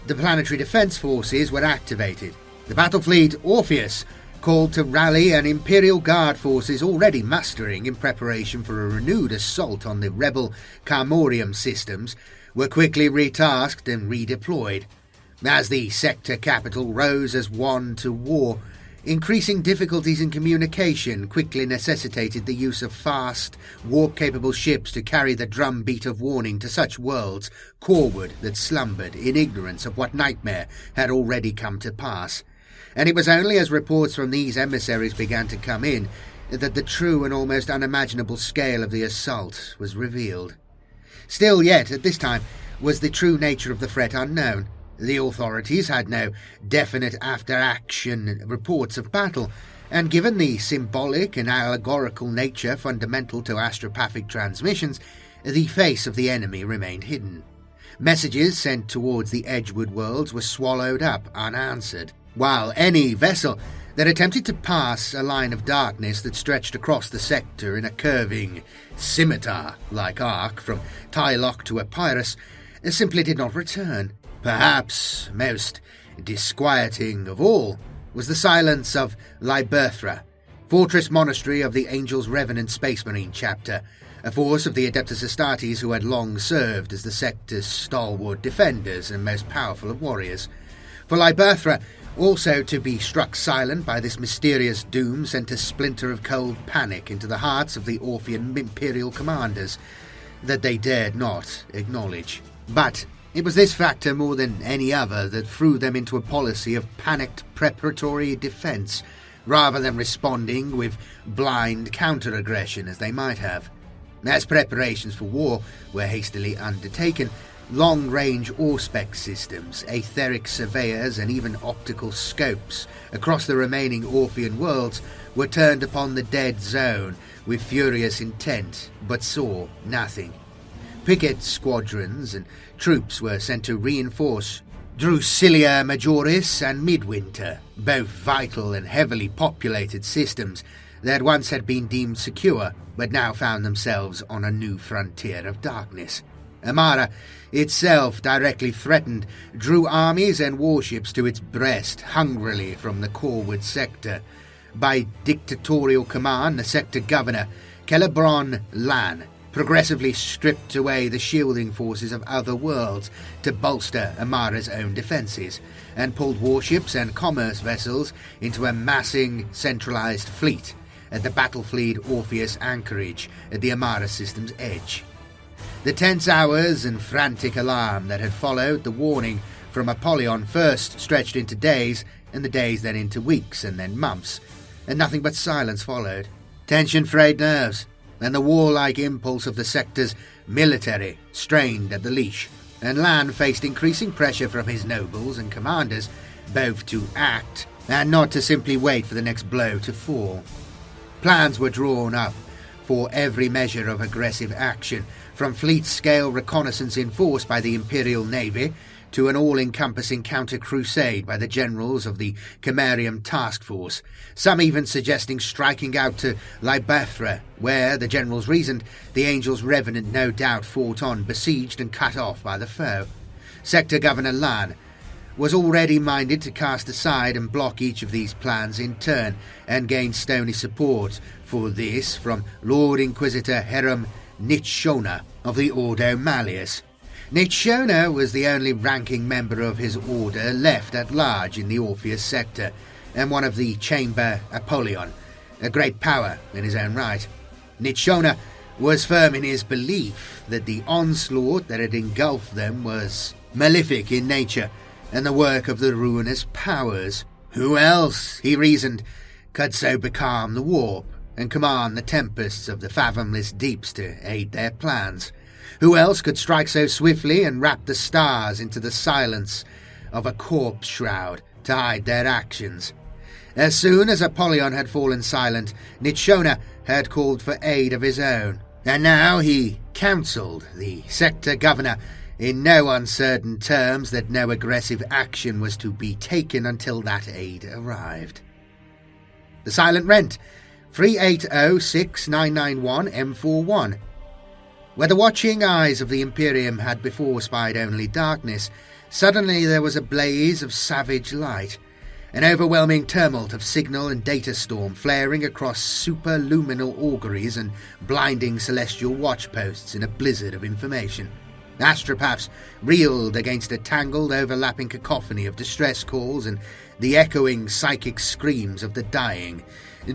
The planetary defence forces were activated. The battle fleet Orpheus called to rally, and Imperial Guard forces already mustering in preparation for a renewed assault on the rebel Carmorium systems were quickly retasked and redeployed. As the sector capital rose as one to war, increasing difficulties in communication quickly necessitated the use of fast, warp-capable ships to carry the drumbeat of warning to such worlds coreward that slumbered in ignorance of what nightmare had already come to pass. And it was only as reports from these emissaries began to come in that the true and almost unimaginable scale of the assault was revealed. Still yet, at this time, was the true nature of the threat unknown. The authorities had no definite after-action reports of battle, and given the symbolic and allegorical nature fundamental to astropathic transmissions, the face of the enemy remained hidden. Messages sent towards the Edgewood worlds were swallowed up unanswered, while any vessel that attempted to pass a line of darkness that stretched across the sector in a curving, scimitar-like arc from Tyloch to Epirus simply did not return. Perhaps most disquieting of all was the silence of Liberthra, fortress monastery of the Angels Revenant Space Marine chapter, a force of the Adeptus Astartes who had long served as the sector's stalwart defenders and most powerful of warriors. For Liberthra also to be struck silent by this mysterious doom sent a splinter of cold panic into the hearts of the Orphean imperial commanders that they dared not acknowledge. But it was this factor more than any other that threw them into a policy of panicked preparatory defence, rather than responding with blind counter-aggression as they might have. As preparations for war were hastily undertaken, long-range Auspex systems, etheric surveyors and even optical scopes across the remaining Orphean worlds were turned upon the dead zone with furious intent, but saw nothing. Picket squadrons and troops were sent to reinforce Drusilia Majoris and Midwinter, both vital and heavily populated systems that once had been deemed secure, but now found themselves on a new frontier of darkness. Amara, itself directly threatened, drew armies and warships to its breast hungrily from the Corward sector. By dictatorial command, the sector governor, Celebron Lan, progressively stripped away the shielding forces of other worlds to bolster Amara's own defences, and pulled warships and commerce vessels into a massing centralised fleet at the battle-fleet Orpheus anchorage at the Amara system's edge. The tense hours and frantic alarm that had followed the warning from Apollyon first stretched into days, and the days then into weeks and then months, and nothing but silence followed. Tension frayed nerves. and the warlike impulse of the sector's military strained at the leash, and Lan faced increasing pressure from his nobles and commanders both to act and not to simply wait for the next blow to fall. Plans were drawn up for every measure of aggressive action, from fleet-scale reconnaissance in force by the Imperial Navy to an all-encompassing counter-crusade by the generals of the Chimerium Task Force, some even suggesting striking out to Libethra, where, the generals reasoned, the Angel's Revenant no doubt fought on, besieged and cut off by the foe. Sector Governor Lan was already minded to cast aside and block each of these plans in turn, and gain stony support for this from Lord Inquisitor Herum Nitshona of the Ordo Malleus. Nitshona was the only ranking member of his order left at large in the Orpheus sector, and one of the Chamber Apollyon, a great power in his own right. Nitshona was firm in his belief that the onslaught that had engulfed them was malefic in nature, and the work of the ruinous powers. Who else, he reasoned, could so becalm the warp and command the tempests of the fathomless deeps to aid their plans? Who else could strike so swiftly and wrap the stars into the silence of a corpse shroud to hide their actions? As soon as Apollyon had fallen silent, Nitshona had called for aid of his own, and now he counselled the sector governor in no uncertain terms that no aggressive action was to be taken until that aid arrived. The Silent Rent, 3806991M41. Where the watching eyes of the Imperium had before spied only darkness, suddenly there was a blaze of savage light, an overwhelming tumult of signal and data storm flaring across superluminal auguries and blinding celestial watchposts in a blizzard of information. Astropaths reeled against a tangled, overlapping cacophony of distress calls and the echoing psychic screams of the dying,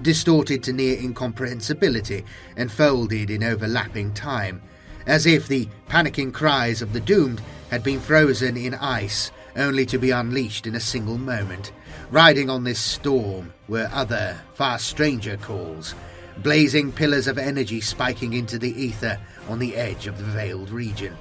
distorted to near incomprehensibility and folded in overlapping time, as if the panicking cries of the doomed had been frozen in ice, only to be unleashed in a single moment. Riding on this storm were other, far stranger calls, blazing pillars of energy spiking into the ether on the edge of the veiled region.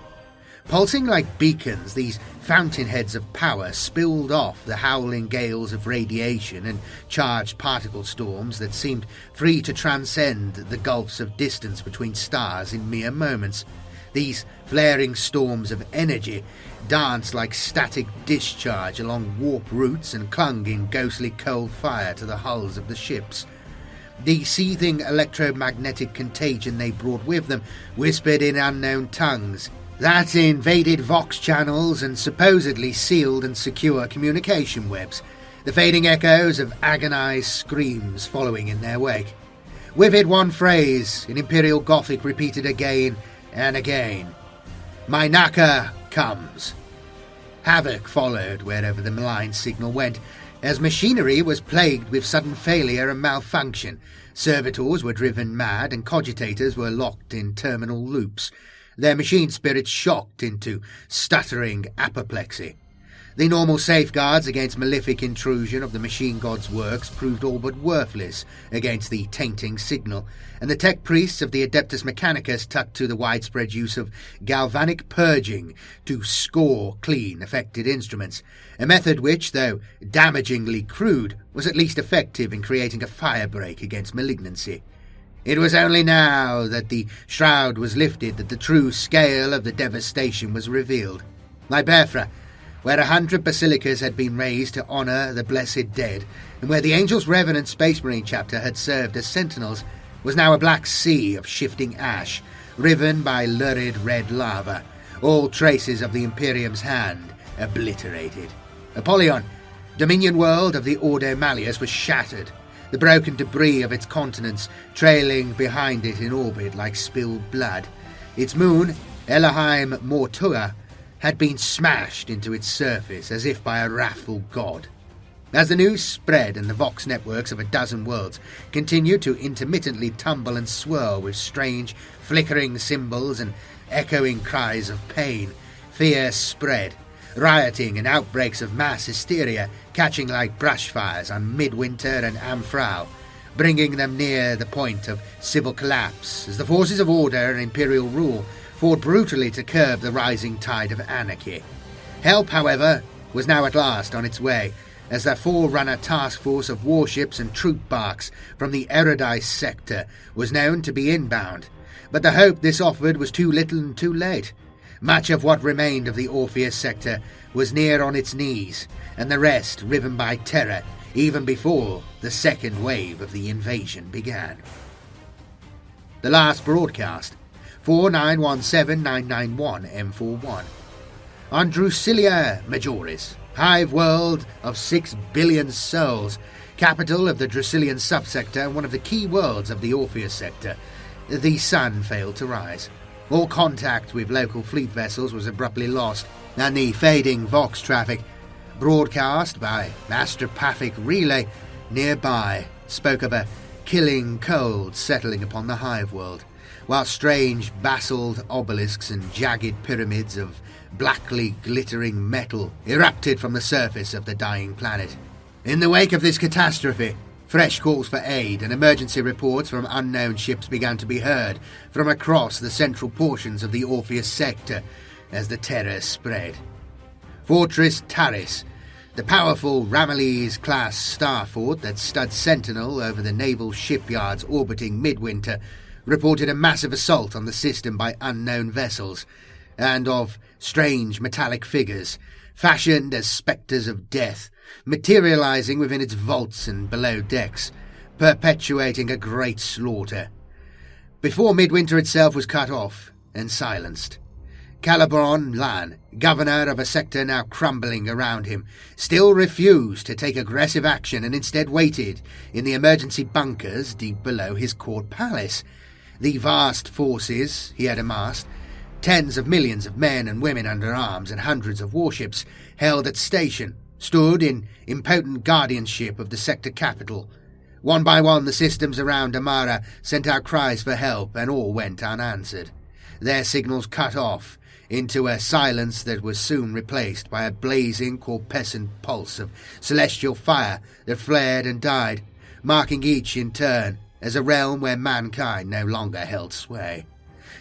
Pulsing like beacons, these fountainheads of power spilled off the howling gales of radiation and charged particle storms that seemed free to transcend the gulfs of distance between stars in mere moments. These flaring storms of energy danced like static discharge along warp routes and clung in ghostly cold fire to the hulls of the ships. The seething electromagnetic contagion they brought with them whispered in unknown tongues that invaded Vox channels and supposedly sealed and secure communication webs, the fading echoes of agonized screams following in their wake. With it one phrase in Imperial Gothic repeated again and again: "My Naka comes." Havoc followed wherever the malign signal went, as machinery was plagued with sudden failure and malfunction. Servitors were driven mad and cogitators were locked in terminal loops, their machine spirits shocked into stuttering apoplexy. The normal safeguards against malefic intrusion of the machine god's works proved all but worthless against the tainting signal, and the tech priests of the Adeptus Mechanicus took to the widespread use of galvanic purging to score clean affected instruments, a method which, though damagingly crude, was at least effective in creating a firebreak against malignancy. It was only now that the shroud was lifted that the true scale of the devastation was revealed. Libethra, where 100 basilicas had been raised to honour the blessed dead, and where the Angel's Revenant Space Marine chapter had served as sentinels, was now a black sea of shifting ash, riven by lurid red lava, all traces of the Imperium's hand obliterated. Apollyon, Dominion world of the Ordo Malleus, was shattered, the broken debris of its continents trailing behind it in orbit like spilled blood. Its moon, Elohim Mortua, had been smashed into its surface as if by a wrathful god. As the news spread and the Vox networks of a dozen worlds continued to intermittently tumble and swirl with strange, flickering symbols and echoing cries of pain, fear spread, rioting and outbreaks of mass hysteria catching like brushfires on Midwinter and Amphral, bringing them near the point of civil collapse as the forces of order and imperial rule fought brutally to curb the rising tide of anarchy. Help, however, was now at last on its way, as the forerunner task force of warships and troop barks from the Aeldari sector was known to be inbound. But the hope this offered was too little and too late. Much of what remained of the Orpheus sector was near on its knees, and the rest riven by terror even before the second wave of the invasion began. The last broadcast, 4917991 M41. On Drusilia Majoris, hive world of 6 billion souls, capital of the Drusilian subsector and one of the key worlds of the Orpheus sector, the sun failed to rise. All contact with local fleet vessels was abruptly lost, and the fading Vox traffic, broadcast by astropathic relay nearby, spoke of a killing cold settling upon the hive world, while strange basalt obelisks and jagged pyramids of blackly glittering metal erupted from the surface of the dying planet. In the wake of this catastrophe, fresh calls for aid and emergency reports from unknown ships began to be heard from across the central portions of the Orpheus sector as the terror spread. Fortress Taris, the powerful Ramillies-class star fort that stood sentinel over the naval shipyards orbiting Midwinter, reported a massive assault on the system by unknown vessels, and of strange metallic figures, fashioned as spectres of death, materializing within its vaults and below decks, perpetuating a great slaughter. Before Midwinter itself was cut off and silenced, Calibron Lan, governor of a sector now crumbling around him, still refused to take aggressive action and instead waited in the emergency bunkers deep below his court palace. The vast forces he had amassed, tens of millions of men and women under arms and hundreds of warships held at station, stood in impotent guardianship of the sector capital. One by one the systems around Amara sent out cries for help, and all went unanswered, their signals cut off into a silence that was soon replaced by a blazing corpuscent pulse of celestial fire that flared and died, marking each in turn as a realm where mankind no longer held sway.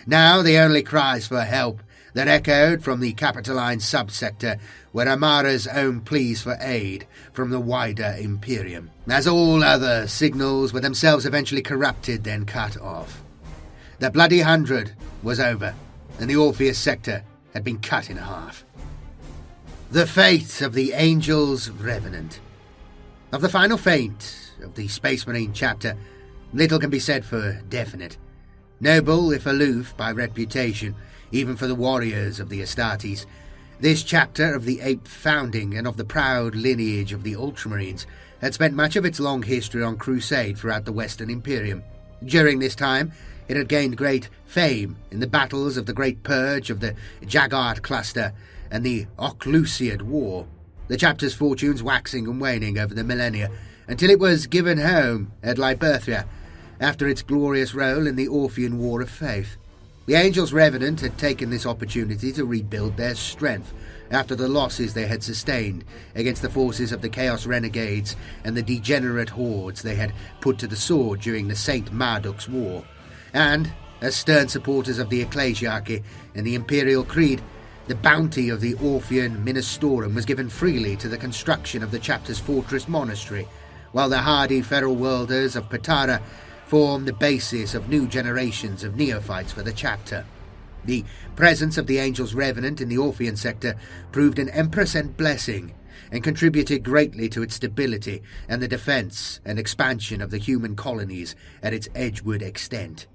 Now the only cries for help that echoed from the Capitoline subsector were Amara's own pleas for aid from the wider Imperium, as all other signals were themselves eventually corrupted, then cut off. The bloody 100 was over, and the Orpheus sector had been cut in half. The fate of the Angel's Revenant. Of the final fate of the Space Marine chapter, little can be said for definite. Noble, if aloof by reputation, even for the warriors of the Astartes, this chapter of the 8th founding and of the proud lineage of the Ultramarines had spent much of its long history on crusade throughout the Western Imperium. During this time, it had gained great fame in the battles of the Great Purge of the Jaggard Cluster and the Oclusiad War, the chapter's fortunes waxing and waning over the millennia, until it was given home at Liberthia, after its glorious role in the Orphean War of Faith. The Angels Revenant had taken this opportunity to rebuild their strength after the losses they had sustained against the forces of the Chaos Renegades and the degenerate hordes they had put to the sword during the St. Marduk's War. And, as stern supporters of the Ecclesiarchy and the Imperial Creed, the bounty of the Orphean Minotaurs was given freely to the construction of the chapter's fortress monastery, while the hardy feral worlders of Patara formed the basis of new generations of neophytes for the chapter. The presence of the Angel's Revenant in the Orphean sector proved an empress-sent blessing and contributed greatly to its stability and the defense and expansion of the human colonies at its edgeward extent.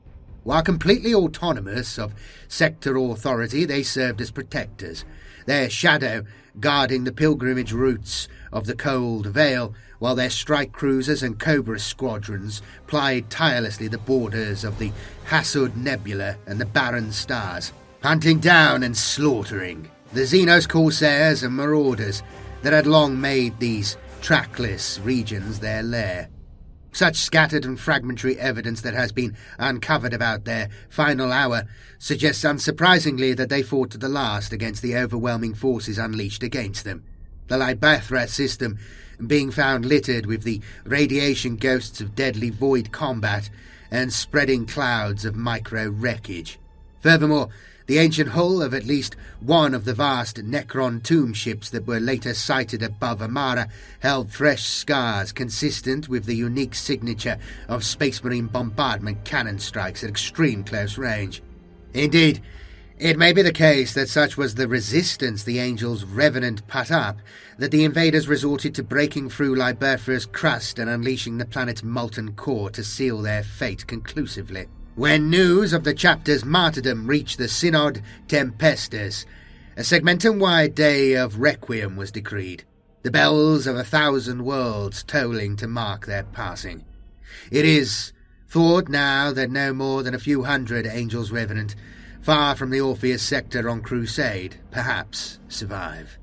While completely autonomous of sector authority, they served as protectors, their shadow guarding the pilgrimage routes of the Cold Vale, while their strike cruisers and Cobra squadrons plied tirelessly the borders of the Hasud Nebula and the Barren Stars, hunting down and slaughtering the Xenos corsairs and marauders that had long made these trackless regions their lair. Such scattered and fragmentary evidence that has been uncovered about their final hour suggests unsurprisingly that they fought to the last against the overwhelming forces unleashed against them. The Libethra system being found littered with the radiation ghosts of deadly void combat and spreading clouds of micro-wreckage. Furthermore, the ancient hull of at least one of the vast Necron tomb ships that were later sighted above Amara held fresh scars consistent with the unique signature of Space Marine bombardment cannon strikes at extreme close range. Indeed, it may be the case that such was the resistance the Angels' revenant put up that the invaders resorted to breaking through Liberfra's crust and unleashing the planet's molten core to seal their fate conclusively. When news of the chapter's martyrdom reached the Synod Tempestus, a segmentum-wide day of requiem was decreed, the bells of 1,000 worlds tolling to mark their passing. It is thought now that no more than a few hundred Angels Revenant, far from the Orpheus sector on crusade, perhaps survive.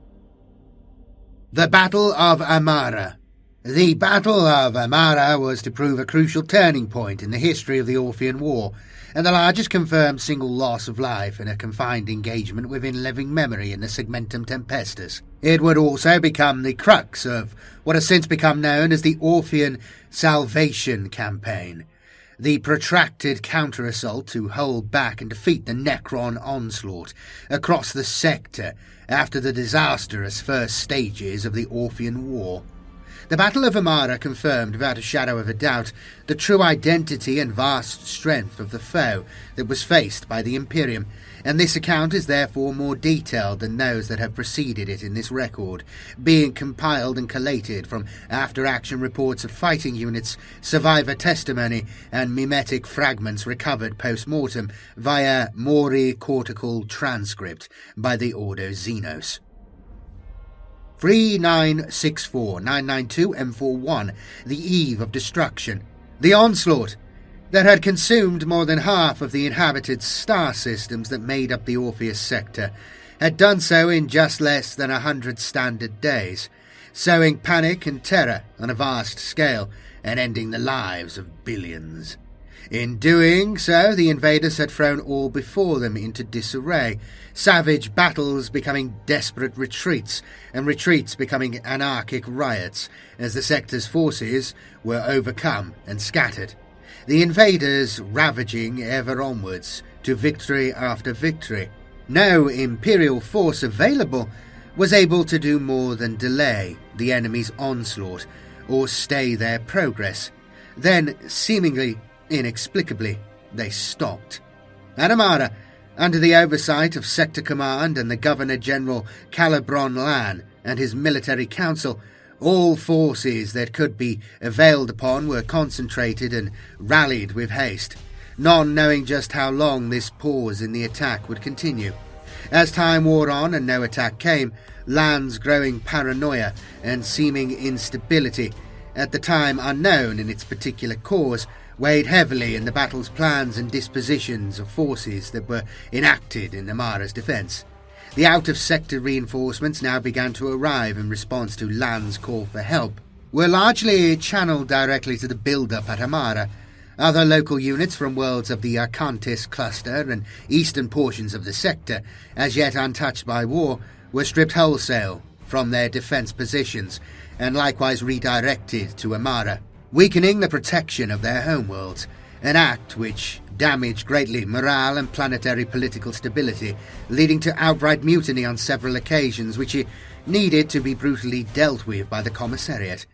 The Battle of Amara. The Battle of Amara was to prove a crucial turning point in the history of the Orphean War, and the largest confirmed single loss of life in a confined engagement within living memory in the Segmentum Tempestus. It would also become the crux of what has since become known as the Orphean Salvation Campaign, the protracted counter-assault to hold back and defeat the Necron onslaught across the sector after the disastrous first stages of the Orphean War. The Battle of Amara confirmed, without a shadow of a doubt, the true identity and vast strength of the foe that was faced by the Imperium, and this account is therefore more detailed than those that have preceded it in this record, being compiled and collated from after-action reports of fighting units, survivor testimony, and mimetic fragments recovered post-mortem via Mori cortical transcript by the Ordo Xenos. 3964992M41, the eve of destruction. The onslaught that had consumed more than half of the inhabited star systems that made up the Orpheus sector had done so in just less than 100 standard days, sowing panic and terror on a vast scale and ending the lives of billions. In doing so, the invaders had thrown all before them into disarray, savage battles becoming desperate retreats, and retreats becoming anarchic riots, as the sector's forces were overcome and scattered. The invaders ravaging ever onwards, to victory after victory. No Imperial force available was able to do more than delay the enemy's onslaught or stay their progress. Then, seemingly inexplicably, they stopped. At Amara, under the oversight of Sector Command and the Governor-General Calibron Lan and his military council, all forces that could be availed upon were concentrated and rallied with haste, none knowing just how long this pause in the attack would continue. As time wore on and no attack came, Lan's growing paranoia and seeming instability, at the time unknown in its particular cause, weighed heavily in the battle's plans and dispositions of forces that were enacted in Amara's defence. The out-of-sector reinforcements now began to arrive in response to Lan's call for help, were largely channeled directly to the build-up at Amara. Other local units from worlds of the Arcantis cluster and eastern portions of the sector, as yet untouched by war, were stripped wholesale from their defence positions and likewise redirected to Amara, weakening the protection of their homeworlds, an act which damaged greatly morale and planetary political stability, leading to outright mutiny on several occasions which needed to be brutally dealt with by the Commissariat.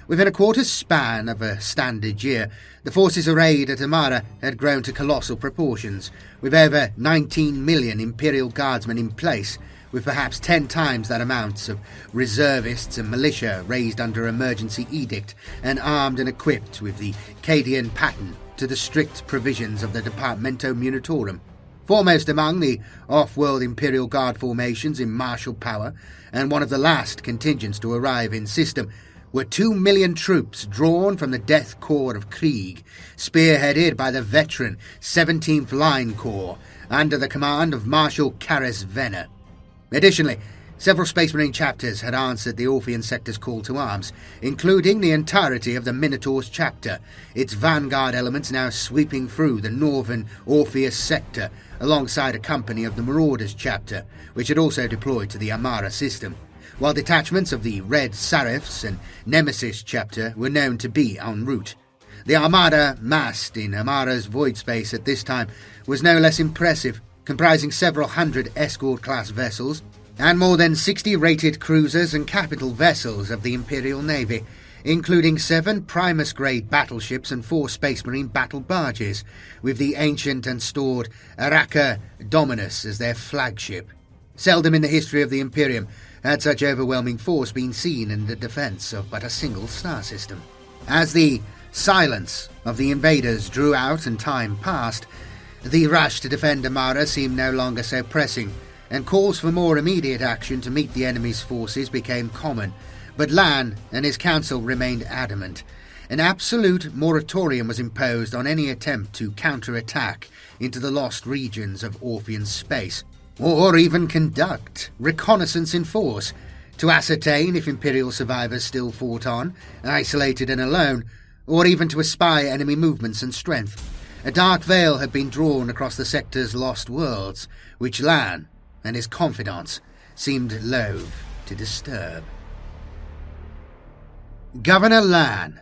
Within a quarter's span of a standard year, the forces arrayed at Amara had grown to colossal proportions, with over 19 million Imperial Guardsmen in place, with perhaps 10 times that amount of reservists and militia raised under emergency edict and armed and equipped with the Cadian pattern to the strict provisions of the Departamento Minotarum. Foremost among the off-world Imperial Guard formations in martial power, and one of the last contingents to arrive in system, were 2 million troops drawn from the Death Korp of Krieg, spearheaded by the veteran 17th Line Corps, under the command of Marshal Karis Venner. Additionally, several Space Marine chapters had answered the Orphean sector's call to arms, including the entirety of the Minotaurs chapter, its vanguard elements now sweeping through the northern Orpheus sector, alongside a company of the Marauders chapter, which had also deployed to the Amara system. while detachments of the Red Seraphs and Nemesis chapter were known to be en route. The armada massed in Amara's void space at this time was no less impressive, comprising several hundred escort-class vessels and more than 60 rated cruisers and capital vessels of the Imperial Navy, including 7 Primus-grade battleships and 4 Space Marine battle barges, with the ancient and stored Araka Dominus as their flagship. Seldom in the history of the Imperium had such overwhelming force been seen in the defence of but a single star system. As the silence of the invaders drew out and time passed, the rush to defend Amara seemed no longer so pressing, and calls for more immediate action to meet the enemy's forces became common. But Lan and his council remained adamant. An absolute moratorium was imposed on any attempt to counter-attack into the lost regions of Orphean space, or even conduct reconnaissance in force to ascertain if Imperial survivors still fought on, isolated and alone, or even to espy enemy movements and strength. A dark veil had been drawn across the sector's lost worlds, which Lan and his confidants seemed loath to disturb. Governor Lan.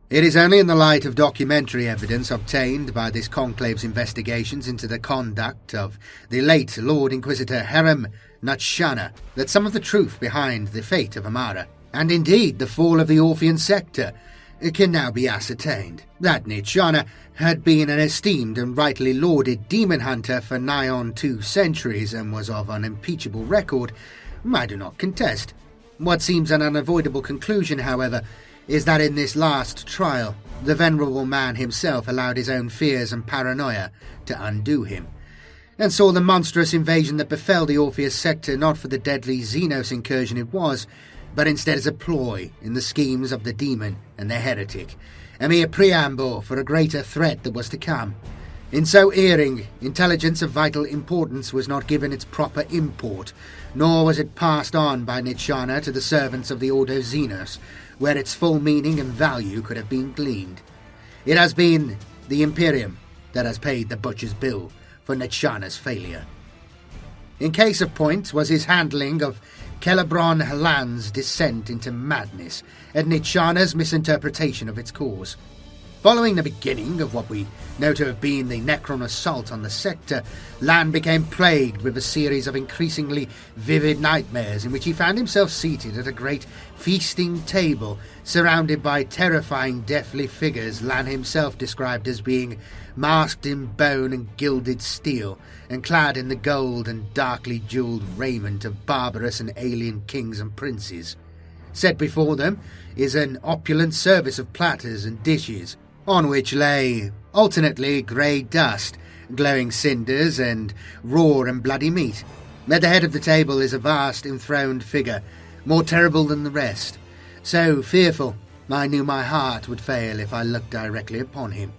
It is only in the light of documentary evidence obtained by this conclave's investigations into the conduct of the late Lord Inquisitor Harem Natshana that some of the truth behind the fate of Amara, and indeed the fall of the Orphean sector, can now be ascertained. That Natshana had been an esteemed and rightly lauded demon hunter for nigh on 2 centuries and was of unimpeachable record, I do not contest. What seems an unavoidable conclusion, however, is that in this last trial, the venerable man himself allowed his own fears and paranoia to undo him, and saw the monstrous invasion that befell the Orpheus sector not for the deadly Xenos incursion it was, but instead as a ploy in the schemes of the demon and the heretic, a mere preamble for a greater threat that was to come. In so erring, intelligence of vital importance was not given its proper import, nor was it passed on by Natshana to the servants of the Ordo Xenos, where its full meaning and value could have been gleaned. It has been the Imperium that has paid the butcher's bill for Natshana's failure. In case of point was his handling of Celebron Halan's descent into madness, and Natshana's misinterpretation of its cause. Following the beginning of what we know to have been the Necron assault on the sector, Lan became plagued with a series of increasingly vivid nightmares in which he found himself seated at a great feasting table, surrounded by terrifying deathly figures Lan himself described as being masked in bone and gilded steel, and clad in the gold and darkly jewelled raiment of barbarous and alien kings and princes. Set before them is an opulent service of platters and dishes, on which lay alternately grey dust, glowing cinders, and raw and bloody meat. At the head of the table is a vast enthroned figure, more terrible than the rest, so fearful I knew my heart would fail if I looked directly upon him.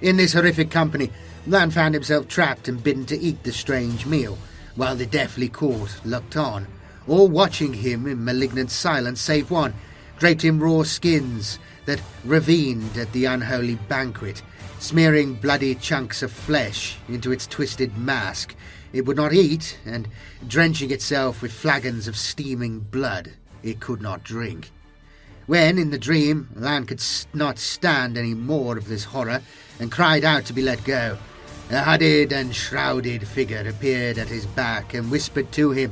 In this horrific company, Lan found himself trapped and bidden to eat the strange meal, while the deathly court looked on, all watching him in malignant silence save one, draped in raw skins that ravined at the unholy banquet, smearing bloody chunks of flesh into its twisted mask it would not eat, and drenching itself with flagons of steaming blood it could not drink. When, in the dream, Lan could not stand any more of this horror, and cried out to be let go, a hooded and shrouded figure appeared at his back and whispered to him,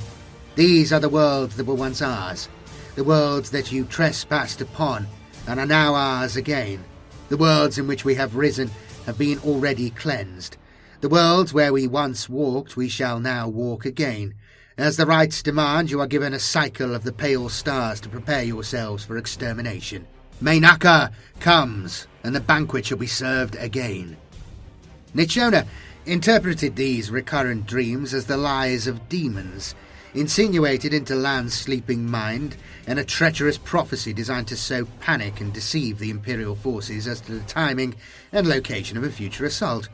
"These are the worlds that were once ours, the worlds that you trespassed upon, and are now ours again. The worlds in which we have risen have been already cleansed. The worlds where we once walked we shall now walk again. As the rites demand, you are given a cycle of the pale stars to prepare yourselves for extermination. Mainaka comes, and the banquet shall be served again." Natshana interpreted these recurrent dreams as the lies of demons, insinuated into Lan's sleeping mind, and a treacherous prophecy designed to sow panic and deceive the Imperial forces as to the timing and location of a future assault.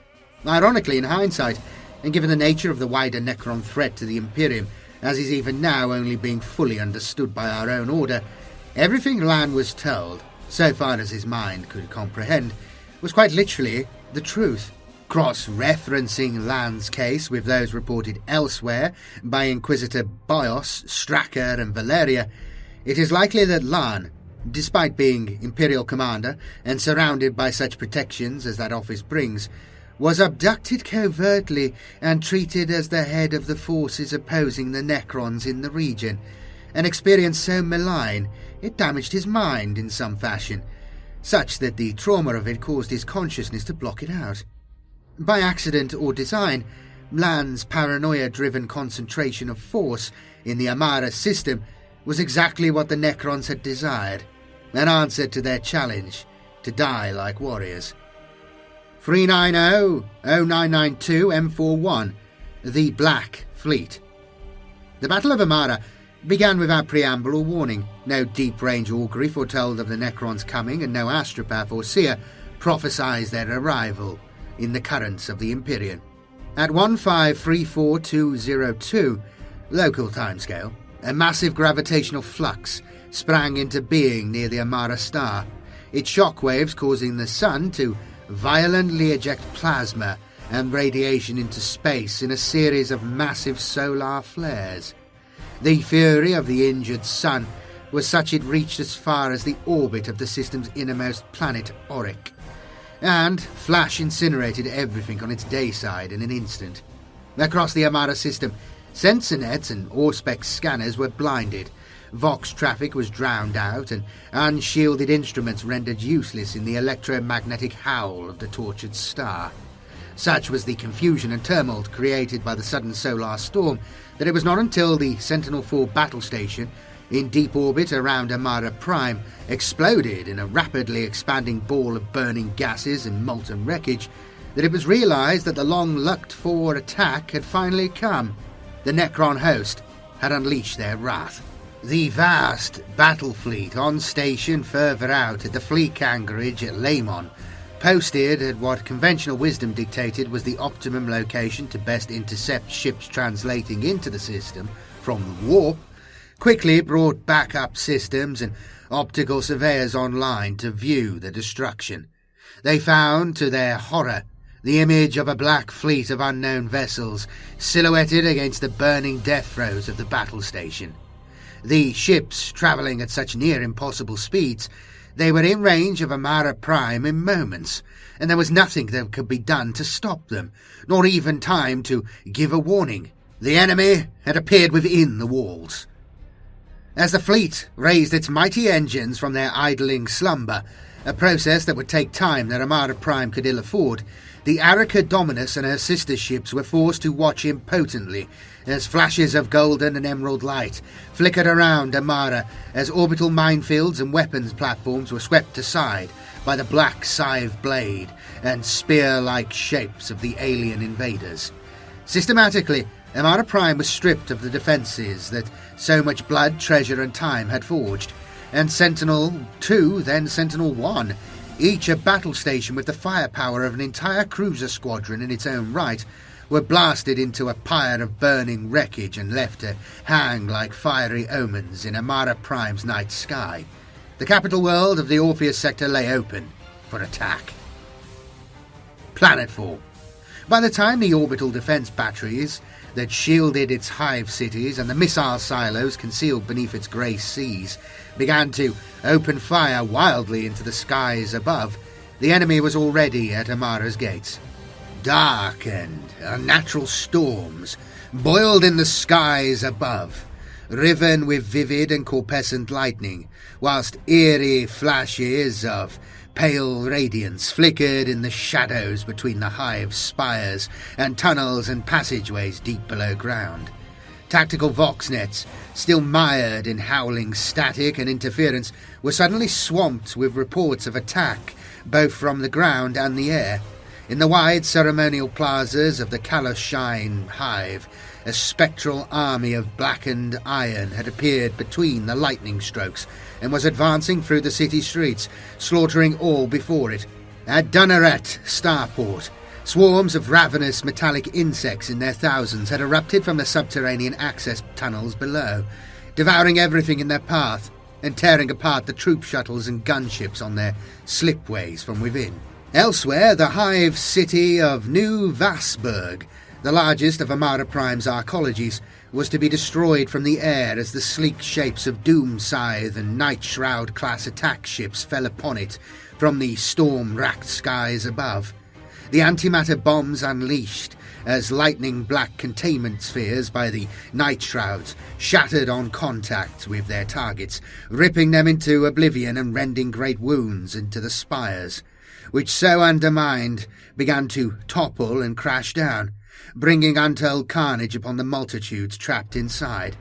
Ironically, in hindsight, and given the nature of the wider Necron threat to the Imperium, as is even now only being fully understood by our own order, everything Lan was told, so far as his mind could comprehend, was quite literally the truth. Cross-referencing Lan's case with those reported elsewhere by Inquisitor Bios, Stracker and Valeria, it is likely that Lan, despite being Imperial Commander and surrounded by such protections as that office brings, was abducted covertly and treated as the head of the forces opposing the Necrons in the region, an experience so malign it damaged his mind in some fashion, such that the trauma of it caused his consciousness to block it out. By accident or design, Lan's paranoia-driven concentration of force in the Amara system was exactly what the Necrons had desired, an answer to their challenge to die like warriors. 390-0992-M41, the Black Fleet. The Battle of Amara began without preamble or warning. No deep-range augury foretold of the Necrons' coming, and no astropath or seer prophesied their arrival in the currents of the Imperium. At 1534202, local timescale, a massive gravitational flux sprang into being near the Amara star, its shockwaves causing the sun to violently eject plasma and radiation into space in a series of massive solar flares. The fury of the injured sun was such it reached as far as the orbit of the system's innermost planet, Oryx, and flash incinerated everything on its day side in an instant. Across the Amara system, sensor nets and Auspex scanners were blinded, Vox traffic was drowned out, and unshielded instruments rendered useless in the electromagnetic howl of the tortured star. Such was the confusion and tumult created by the sudden solar storm that it was not until the Sentinel-4 battle station, in deep orbit around Amara Prime, exploded in a rapidly expanding ball of burning gases and molten wreckage that it was realized that the long-looked-for attack had finally come. The Necron host had unleashed their wrath. The vast battle fleet on station further out at the fleet anchorage at Lamon, posted at what conventional wisdom dictated was the optimum location to best intercept ships translating into the system from the warp, quickly brought backup systems and optical surveyors online to view the destruction. They found, to their horror, the image of a black fleet of unknown vessels silhouetted against the burning death throes of the battle station. The ships travelling at such near impossible speeds, they were in range of Amara Prime in moments, and there was nothing that could be done to stop them, nor even time to give a warning. The enemy had appeared within the walls. As the fleet raised its mighty engines from their idling slumber, a process that would take time that Amara Prime could ill afford, the Arica Dominus and her sister ships were forced to watch impotently as flashes of golden and emerald light flickered around Amara as orbital minefields and weapons platforms were swept aside by the black scythe blade and spear-like shapes of the alien invaders. Systematically, Amara Prime was stripped of the defences that so much blood, treasure and time had forged, and Sentinel-2, then Sentinel-1, each a battle station with the firepower of an entire cruiser squadron in its own right, were blasted into a pyre of burning wreckage and left to hang like fiery omens in Amara Prime's night sky. The capital world of the Orpheus sector lay open for attack. Planetfall. By the time the orbital defence batteries that shielded its hive cities and the missile silos concealed beneath its grey seas began to open fire wildly into the skies above, the enemy was already at Amara's gates. Dark and unnatural storms boiled in the skies above, riven with vivid and corpuscent lightning, whilst eerie flashes of pale radiance flickered in the shadows between the hive spires and tunnels and passageways deep below ground. Tactical vox nets, still mired in howling static and interference, were suddenly swamped with reports of attack, both from the ground and the air. In the wide ceremonial plazas of the Kalashine hive, a spectral army of blackened iron had appeared between the lightning strokes and was advancing through the city streets, slaughtering all before it. At Dunneret starport, swarms of ravenous metallic insects in their thousands had erupted from the subterranean access tunnels below, devouring everything in their path and tearing apart the troop shuttles and gunships on their slipways from within. Elsewhere, the hive city of New Vassburg, the largest of Armada Prime's arcologies, was to be destroyed from the air as the sleek shapes of Doom Scythe and Night Shroud-class attack ships fell upon it from the storm-racked skies above. The antimatter bombs unleashed as lightning-black containment spheres by the Night Shrouds shattered on contact with their targets, ripping them into oblivion and rending great wounds into the spires, which so undermined began to topple and crash down, bringing untold carnage upon the multitudes trapped inside.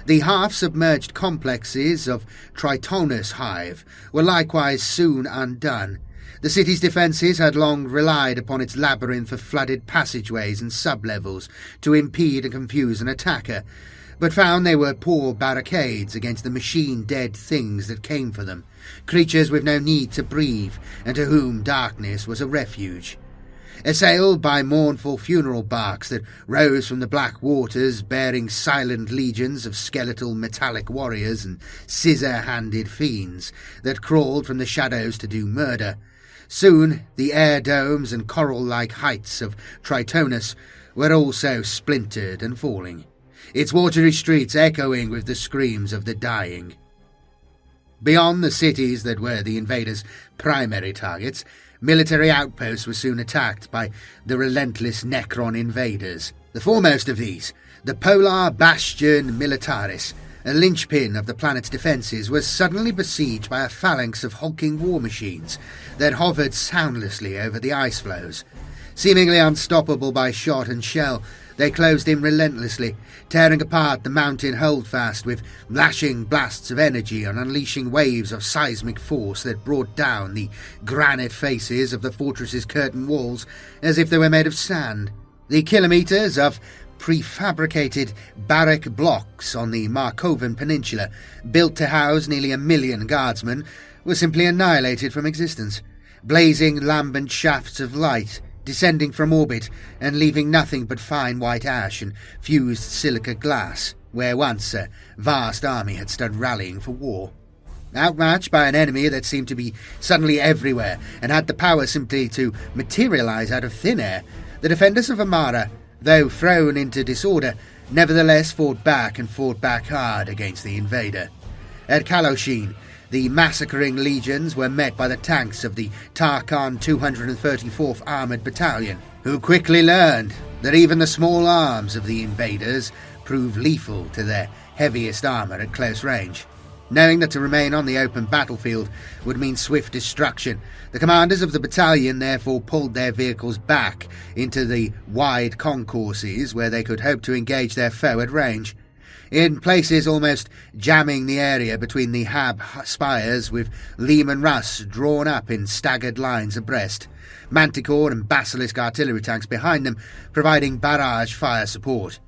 The half-submerged complexes of Tritonus Hive were likewise soon undone. The city's defences had long relied upon its labyrinth of flooded passageways and sublevels to impede and confuse an attacker, but found they were poor barricades against the machine-dead things that came for them, creatures with no need to breathe, and to whom darkness was a refuge. Assailed by mournful funeral barks that rose from the black waters bearing silent legions of skeletal metallic warriors and scissor-handed fiends that crawled from the shadows to do murder, soon the air domes and coral-like heights of Tritonus were also splintered and falling, its watery streets echoing with the screams of the dying. Beyond the cities that were the invaders' primary targets, military outposts were soon attacked by the relentless Necron invaders. The foremost of these, the Polar Bastion Militaris, a linchpin of the planet's defences, was suddenly besieged by a phalanx of hulking war machines that hovered soundlessly over the ice floes. Seemingly unstoppable by shot and shell, they closed in relentlessly, tearing apart the mountain holdfast with lashing blasts of energy and unleashing waves of seismic force that brought down the granite faces of the fortress's curtain walls as if they were made of sand. The kilometres of prefabricated barrack blocks on the Markovan Peninsula, built to house nearly 1 million guardsmen, were simply annihilated from existence, blazing lambent shafts of light descending from orbit and leaving nothing but fine white ash and fused silica glass, where once a vast army had stood rallying for war. Outmatched by an enemy that seemed to be suddenly everywhere and had the power simply to materialize out of thin air, the defenders of Amara, though thrown into disorder, nevertheless fought back hard against the invader. At Kaloshin, the massacring legions were met by the tanks of the Tarkhan 234th Armoured Battalion, who quickly learned that even the small arms of the invaders proved lethal to their heaviest armour at close range. Knowing that to remain on the open battlefield would mean swift destruction, the commanders of the battalion therefore pulled their vehicles back into the wide concourses where they could hope to engage their foe at range, in places almost jamming the area between the Hab spires with Leman Russ drawn up in staggered lines abreast, Manticore and Basilisk artillery tanks behind them providing barrage fire support.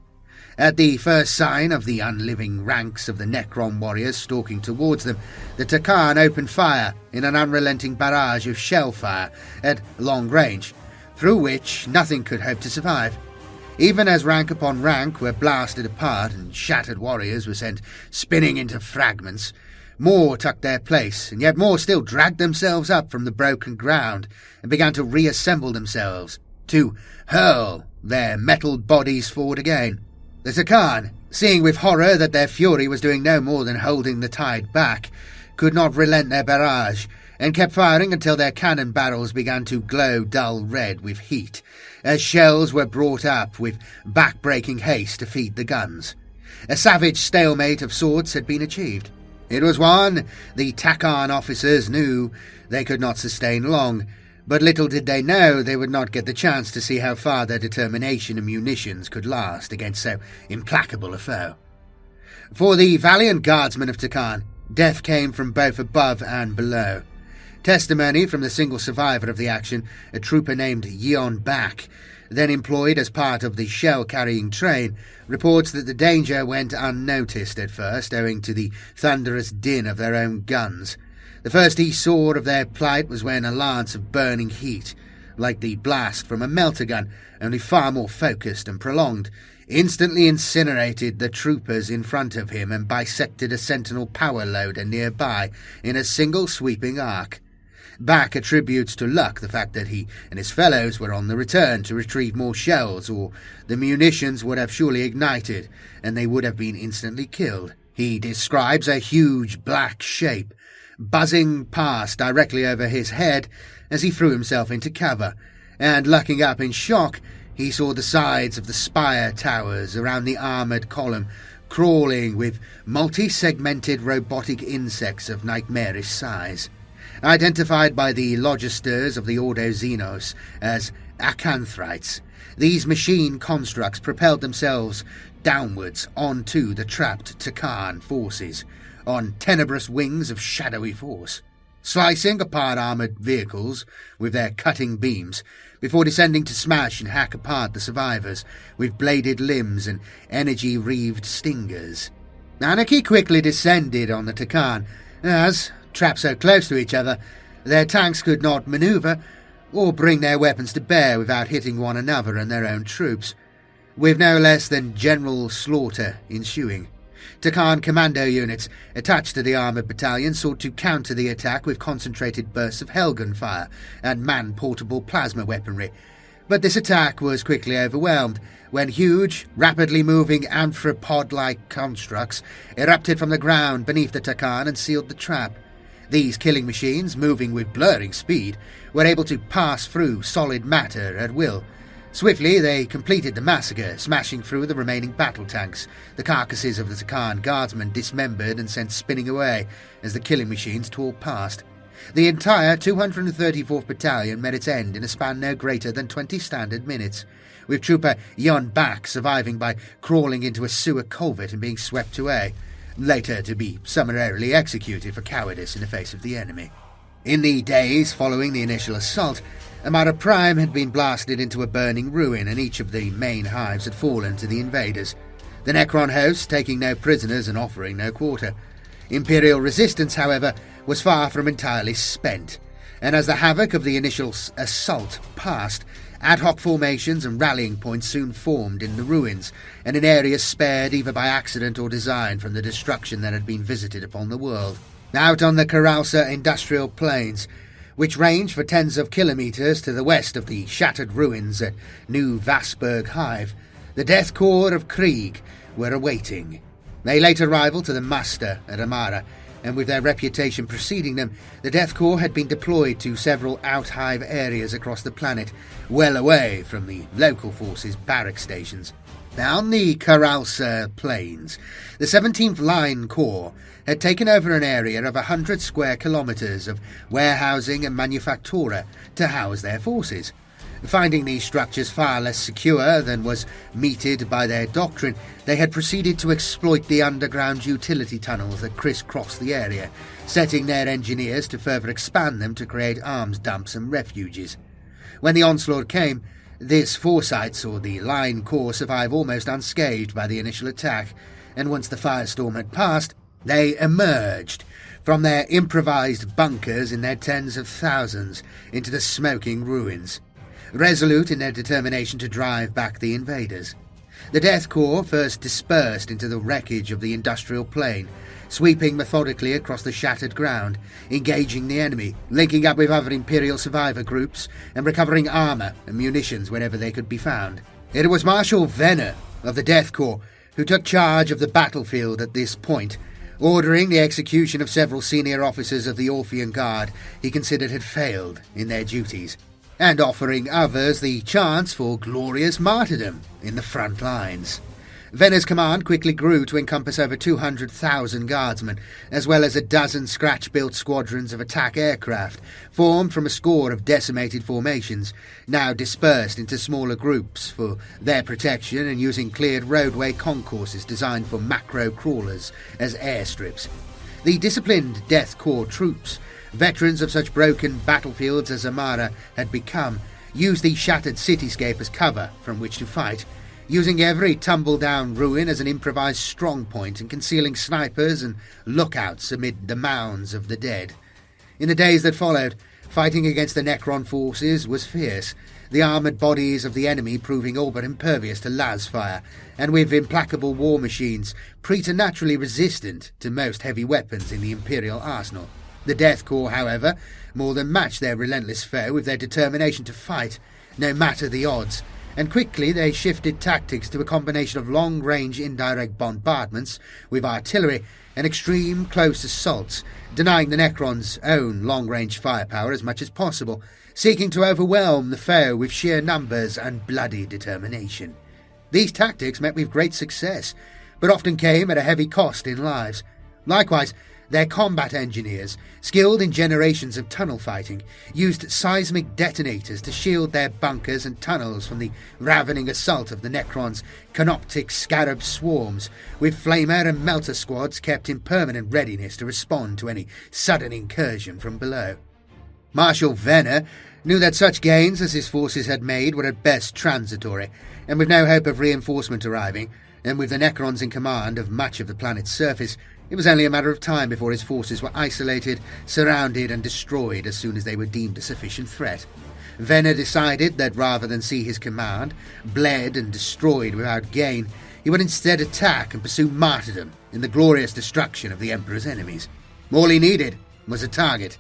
At the first sign of the unliving ranks of the Necron warriors stalking towards them, the Tarkhan opened fire in an unrelenting barrage of shell fire at long range, through which nothing could hope to survive. Even as rank upon rank were blasted apart and shattered warriors were sent spinning into fragments, more took their place, and yet more still dragged themselves up from the broken ground and began to reassemble themselves, to hurl their metalled bodies forward again. The Tarkhan, seeing with horror that their fury was doing no more than holding the tide back, could not relent their barrage, and kept firing until their cannon barrels began to glow dull red with heat, as shells were brought up with back-breaking haste to feed the guns. A savage stalemate of sorts had been achieved. It was one the Tarkhan officers knew they could not sustain long, but little did they know they would not get the chance to see how far their determination and munitions could last against so implacable a foe. For the valiant guardsmen of Tarkhan, death came from both above and below. Testimony from the single survivor of the action, a trooper named Yeon Bak, then employed as part of the shell-carrying train, reports that the danger went unnoticed at first owing to the thunderous din of their own guns. The first he saw of their plight was when a lance of burning heat, like the blast from a melter gun, only far more focused and prolonged, instantly incinerated the troopers in front of him and bisected a sentinel power loader nearby in a single sweeping arc. Back attributes to luck the fact that he and his fellows were on the return to retrieve more shells, or the munitions would have surely ignited, and they would have been instantly killed. He describes a huge black shape buzzing past directly over his head as he threw himself into cover, and looking up in shock, he saw the sides of the spire towers around the armoured column crawling with multi-segmented robotic insects of nightmarish size. Identified by the logisters of the Ordo Xenos as acanthrites, these machine constructs propelled themselves downwards onto the trapped Takan forces on tenebrous wings of shadowy force, slicing apart armoured vehicles with their cutting beams before descending to smash and hack apart the survivors with bladed limbs and energy-reaved stingers. Anarchy quickly descended on the Takan as, trapped so close to each other, their tanks could not manoeuvre or bring their weapons to bear without hitting one another and their own troops, with no less than general slaughter ensuing. Takan commando units attached to the armoured battalion sought to counter the attack with concentrated bursts of Helgun fire and man-portable plasma weaponry, but this attack was quickly overwhelmed when huge, rapidly moving arthropod-like constructs erupted from the ground beneath the Takan and sealed the trap. These killing machines, moving with blurring speed, were able to pass through solid matter at will. Swiftly they completed the massacre, smashing through the remaining battle tanks, the carcasses of the Takan guardsmen dismembered and sent spinning away as the killing machines tore past. The entire 234th Battalion met its end in a span no greater than 20 standard minutes, with Trooper Yon Bak surviving by crawling into a sewer culvert and being swept away, later to be summarily executed for cowardice in the face of the enemy. In the days following the initial assault, Amara Prime had been blasted into a burning ruin, and each of the main hives had fallen to the invaders, the Necron host taking no prisoners and offering no quarter. Imperial resistance, however, was far from entirely spent, and as the havoc of the initial assault passed, ad hoc formations and rallying points soon formed in the ruins, and in areas spared either by accident or design from the destruction that had been visited upon the world. Out on the Karalsa industrial plains, which range for tens of kilometres to the west of the shattered ruins at New Vasburg Hive, the Death Korp of Krieg were awaiting. A late arrival to the muster at Amara, and with their reputation preceding them, the Death Korps had been deployed to several out-hive areas across the planet, well away from the local forces' barrack stations. On the Karalsa plains, the 17th Line Corps had taken over an area of 100 square kilometres of warehousing and manufactura to house their forces. Finding these structures far less secure than was meted by their doctrine, they had proceeded to exploit the underground utility tunnels that crisscross the area, setting their engineers to further expand them to create arms dumps and refuges. When the onslaught came, this foresight saw the Line Corps survive almost unscathed by the initial attack, and once the firestorm had passed, they emerged from their improvised bunkers in their tens of thousands into the smoking ruins, resolute in their determination to drive back the invaders. The Death Korps first dispersed into the wreckage of the industrial plain, sweeping methodically across the shattered ground, engaging the enemy, linking up with other Imperial survivor groups, and recovering armour and munitions wherever they could be found. It was Marshal Venner of the Death Korps who took charge of the battlefield at this point, ordering the execution of several senior officers of the Orphean Guard he considered had failed in their duties, and offering others the chance for glorious martyrdom in the front lines. Venner's command quickly grew to encompass over 200,000 guardsmen, as well as a dozen scratch-built squadrons of attack aircraft, formed from a score of decimated formations, now dispersed into smaller groups for their protection and using cleared roadway concourses designed for macro-crawlers as airstrips. The disciplined Death Korps troops, veterans of such broken battlefields as Amara had become, used the shattered cityscape as cover from which to fight, using every tumble-down ruin as an improvised strong point and concealing snipers and lookouts amid the mounds of the dead. In the days that followed, fighting against the Necron forces was fierce, the armoured bodies of the enemy proving all but impervious to las fire, and with implacable war machines preternaturally resistant to most heavy weapons in the Imperial arsenal. The Death Corps, however, more than matched their relentless foe with their determination to fight, no matter the odds, and quickly they shifted tactics to a combination of long-range indirect bombardments with artillery and extreme close assaults, denying the Necrons' own long-range firepower as much as possible, seeking to overwhelm the foe with sheer numbers and bloody determination. These tactics met with great success, but often came at a heavy cost in lives. Likewise, their combat engineers, skilled in generations of tunnel fighting, used seismic detonators to shield their bunkers and tunnels from the ravening assault of the Necrons' canoptic scarab swarms, with flamer and melter squads kept in permanent readiness to respond to any sudden incursion from below. Marshal Venner knew that such gains as his forces had made were at best transitory, and with no hope of reinforcement arriving, and with the Necrons in command of much of the planet's surface, it was only a matter of time before his forces were isolated, surrounded and destroyed as soon as they were deemed a sufficient threat. Venner decided that rather than see his command bled and destroyed without gain, he would instead attack and pursue martyrdom in the glorious destruction of the Emperor's enemies. All he needed was a target,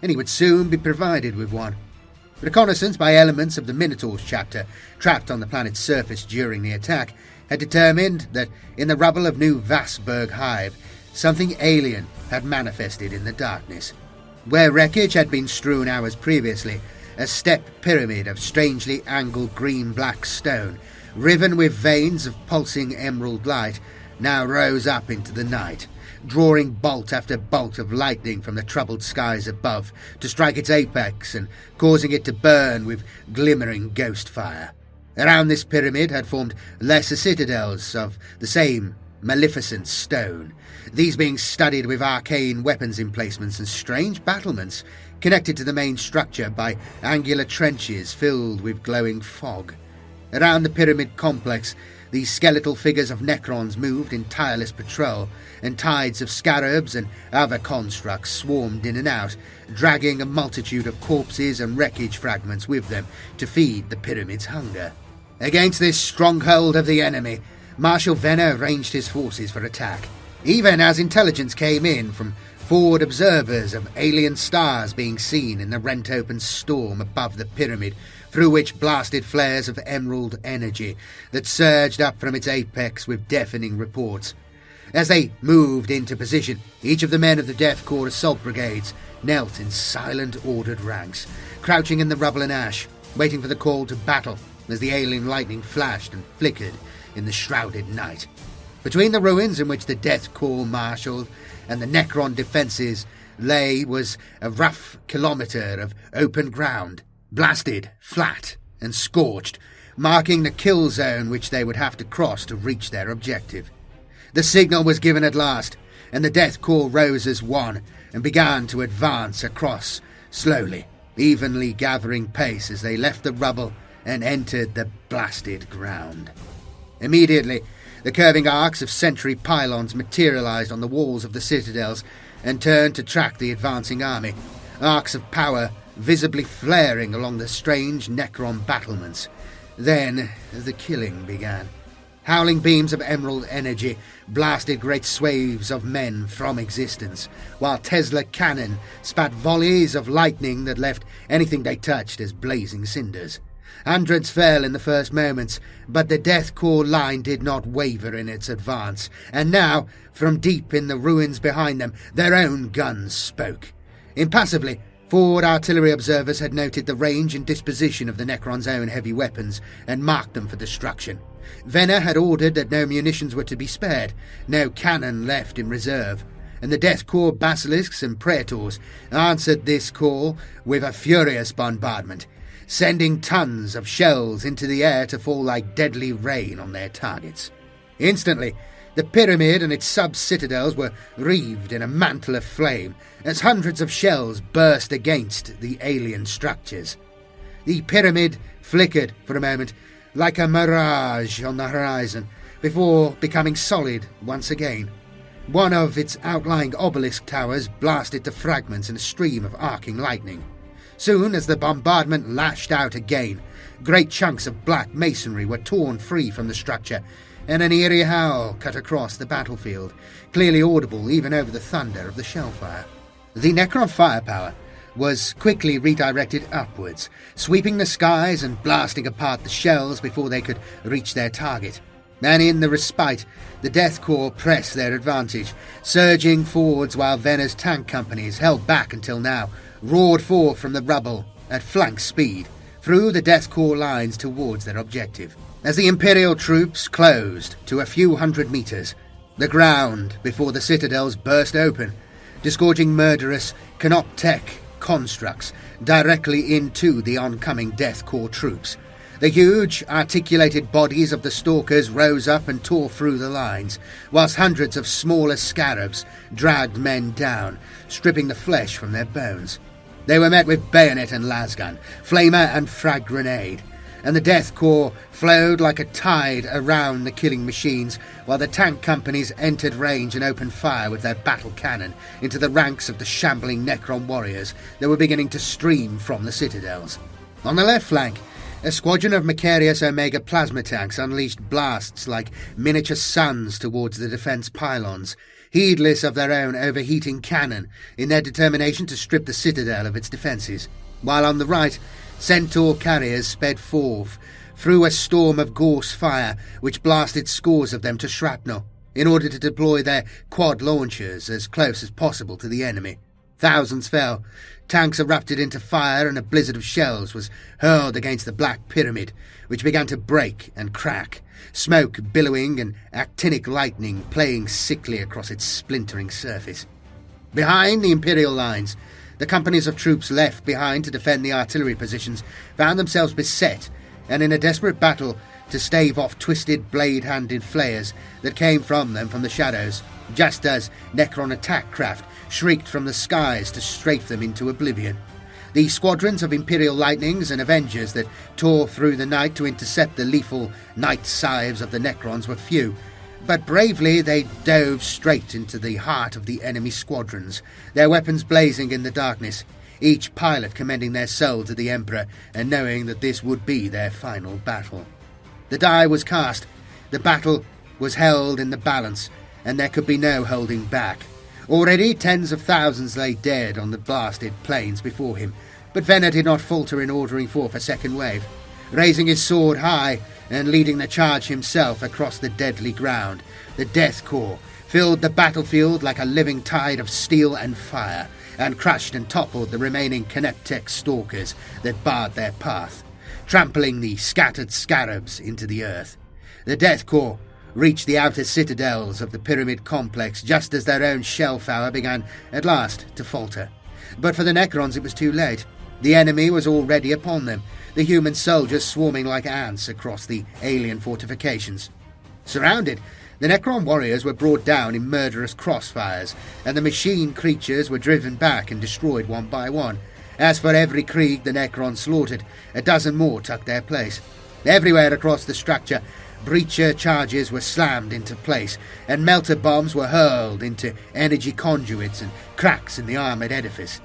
and he would soon be provided with one. Reconnaissance by elements of the Minotaurs chapter, trapped on the planet's surface during the attack, had determined that in the rubble of New Vassberg Hive, something alien had manifested in the darkness. Where wreckage had been strewn hours previously, a step pyramid of strangely angled green-black stone, riven with veins of pulsing emerald light, now rose up into the night, drawing bolt after bolt of lightning from the troubled skies above to strike its apex and causing it to burn with glimmering ghost fire. Around this pyramid had formed lesser citadels of the same maleficent stone, these being studded with arcane weapons emplacements and strange battlements, connected to the main structure by angular trenches filled with glowing fog. Around the pyramid complex, these skeletal figures of Necrons moved in tireless patrol, and tides of scarabs and other constructs swarmed in and out, dragging a multitude of corpses and wreckage fragments with them to feed the pyramid's hunger. Against this stronghold of the enemy, Marshal Venner arranged his forces for attack, even as intelligence came in from forward observers of alien stars being seen in the rent-open storm above the pyramid, through which blasted flares of emerald energy that surged up from its apex with deafening reports. As they moved into position, each of the men of the Death Corps assault brigades knelt in silent, ordered ranks, crouching in the rubble and ash, waiting for the call to battle as the alien lightning flashed and flickered in the shrouded night. Between the ruins in which the Death Corps marshalled and the Necron defences lay was a rough kilometre of open ground, blasted, flat and scorched, marking the kill zone which they would have to cross to reach their objective. The signal was given at last, and the Death Corps rose as one and began to advance across, slowly, evenly gathering pace as they left the rubble and entered the blasted ground. Immediately, the curving arcs of sentry pylons materialized on the walls of the citadels and turned to track the advancing army, arcs of power visibly flaring along the strange Necron battlements. Then the killing began. Howling beams of emerald energy blasted great swathes of men from existence, while Tesla cannon spat volleys of lightning that left anything they touched as blazing cinders. Hundreds fell in the first moments, but the Death Corps line did not waver in its advance, and now, from deep in the ruins behind them, their own guns spoke. Impassively, forward artillery observers had noted the range and disposition of the Necrons' own heavy weapons and marked them for destruction. Venner had ordered that no munitions were to be spared, no cannon left in reserve, and the Death Corps basilisks and praetors answered this call with a furious bombardment, sending tons of shells into the air to fall like deadly rain on their targets. Instantly, the pyramid and its sub-citadels were wreathed in a mantle of flame as hundreds of shells burst against the alien structures. The pyramid flickered for a moment like a mirage on the horizon before becoming solid once again. One of its outlying obelisk towers blasted to fragments in a stream of arcing lightning. Soon as the bombardment lashed out again, great chunks of black masonry were torn free from the structure, and an eerie howl cut across the battlefield, clearly audible even over the thunder of the shellfire. The Necron firepower was quickly redirected upwards, sweeping the skies and blasting apart the shells before they could reach their target. And in the respite, the Death Corps pressed their advantage, surging forwards while Venner's tank companies, held back until now, roared forth from the rubble at flank speed, through the Death Corps lines towards their objective. As the Imperial troops closed to a few hundred meters, the ground before the citadels burst open, disgorging murderous Canoptech constructs directly into the oncoming Death Corps troops. The huge, articulated bodies of the stalkers rose up and tore through the lines, whilst hundreds of smaller scarabs dragged men down, stripping the flesh from their bones. They were met with bayonet and lasgun, flamer and frag grenade, and the Death Corps flowed like a tide around the killing machines, while the tank companies entered range and opened fire with their battle cannon into the ranks of the shambling Necron warriors that were beginning to stream from the citadels. On the left flank, a squadron of Macarius Omega plasma tanks unleashed blasts like miniature suns towards the defence pylons, heedless of their own overheating cannon in their determination to strip the citadel of its defences, while on the right, Centaur carriers sped forth through a storm of gorse fire which blasted scores of them to shrapnel in order to deploy their quad launchers as close as possible to the enemy. Thousands fell, tanks erupted into fire, and a blizzard of shells was hurled against the Black Pyramid, which began to break and crack, smoke billowing and actinic lightning playing sickly across its splintering surface. Behind the Imperial lines, the companies of troops left behind to defend the artillery positions found themselves beset, and in a desperate battle to stave off twisted blade-handed flayers that came from them from the shadows, just as Necron attack craft shrieked from the skies to strafe them into oblivion. The squadrons of Imperial Lightnings and Avengers that tore through the night to intercept the lethal night scythes of the Necrons were few, but bravely they dove straight into the heart of the enemy squadrons, their weapons blazing in the darkness, each pilot commending their soul to the Emperor and knowing that this would be their final battle. The die was cast, the battle was held in the balance, and there could be no holding back. Already tens of thousands lay dead on the blasted plains before him, but Venner did not falter in ordering forth a second wave. Raising his sword high and leading the charge himself across the deadly ground, the Death Corps filled the battlefield like a living tide of steel and fire, and crushed and toppled the remaining Canoptech stalkers that barred their path, trampling the scattered scarabs into the earth. The Death Corps reached the outer citadels of the pyramid complex just as their own shell fire began at last to falter. But for the Necrons it was too late. The enemy was already upon them, the human soldiers swarming like ants across the alien fortifications. Surrounded, the Necron warriors were brought down in murderous crossfires, and the machine creatures were driven back and destroyed one by one. As for every Krieg the Necron slaughtered, a dozen more took their place. Everywhere across the structure, breacher charges were slammed into place, and melter bombs were hurled into energy conduits and cracks in the armoured edifice.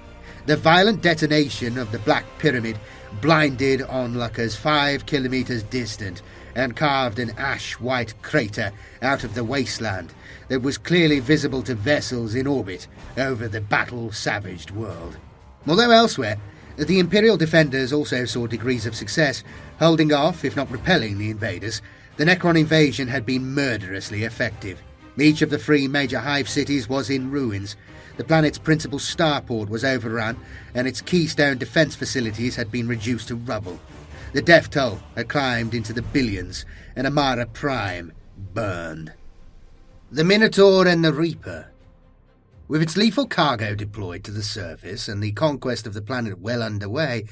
The violent detonation of the Black Pyramid blinded onlookers 5 kilometres distant and carved an ash-white crater out of the wasteland that was clearly visible to vessels in orbit over the battle-savaged world. Although elsewhere, the Imperial defenders also saw degrees of success, holding off, if not repelling, the invaders. The Necron invasion had been murderously effective. Each of the 3 major hive cities was in ruins. The planet's principal starport was overrun, and its keystone defence facilities had been reduced to rubble. The death toll had climbed into the billions, and Amara Prime burned. The Minotaur and the Reaper. With its lethal cargo deployed to the surface and the conquest of the planet well underway,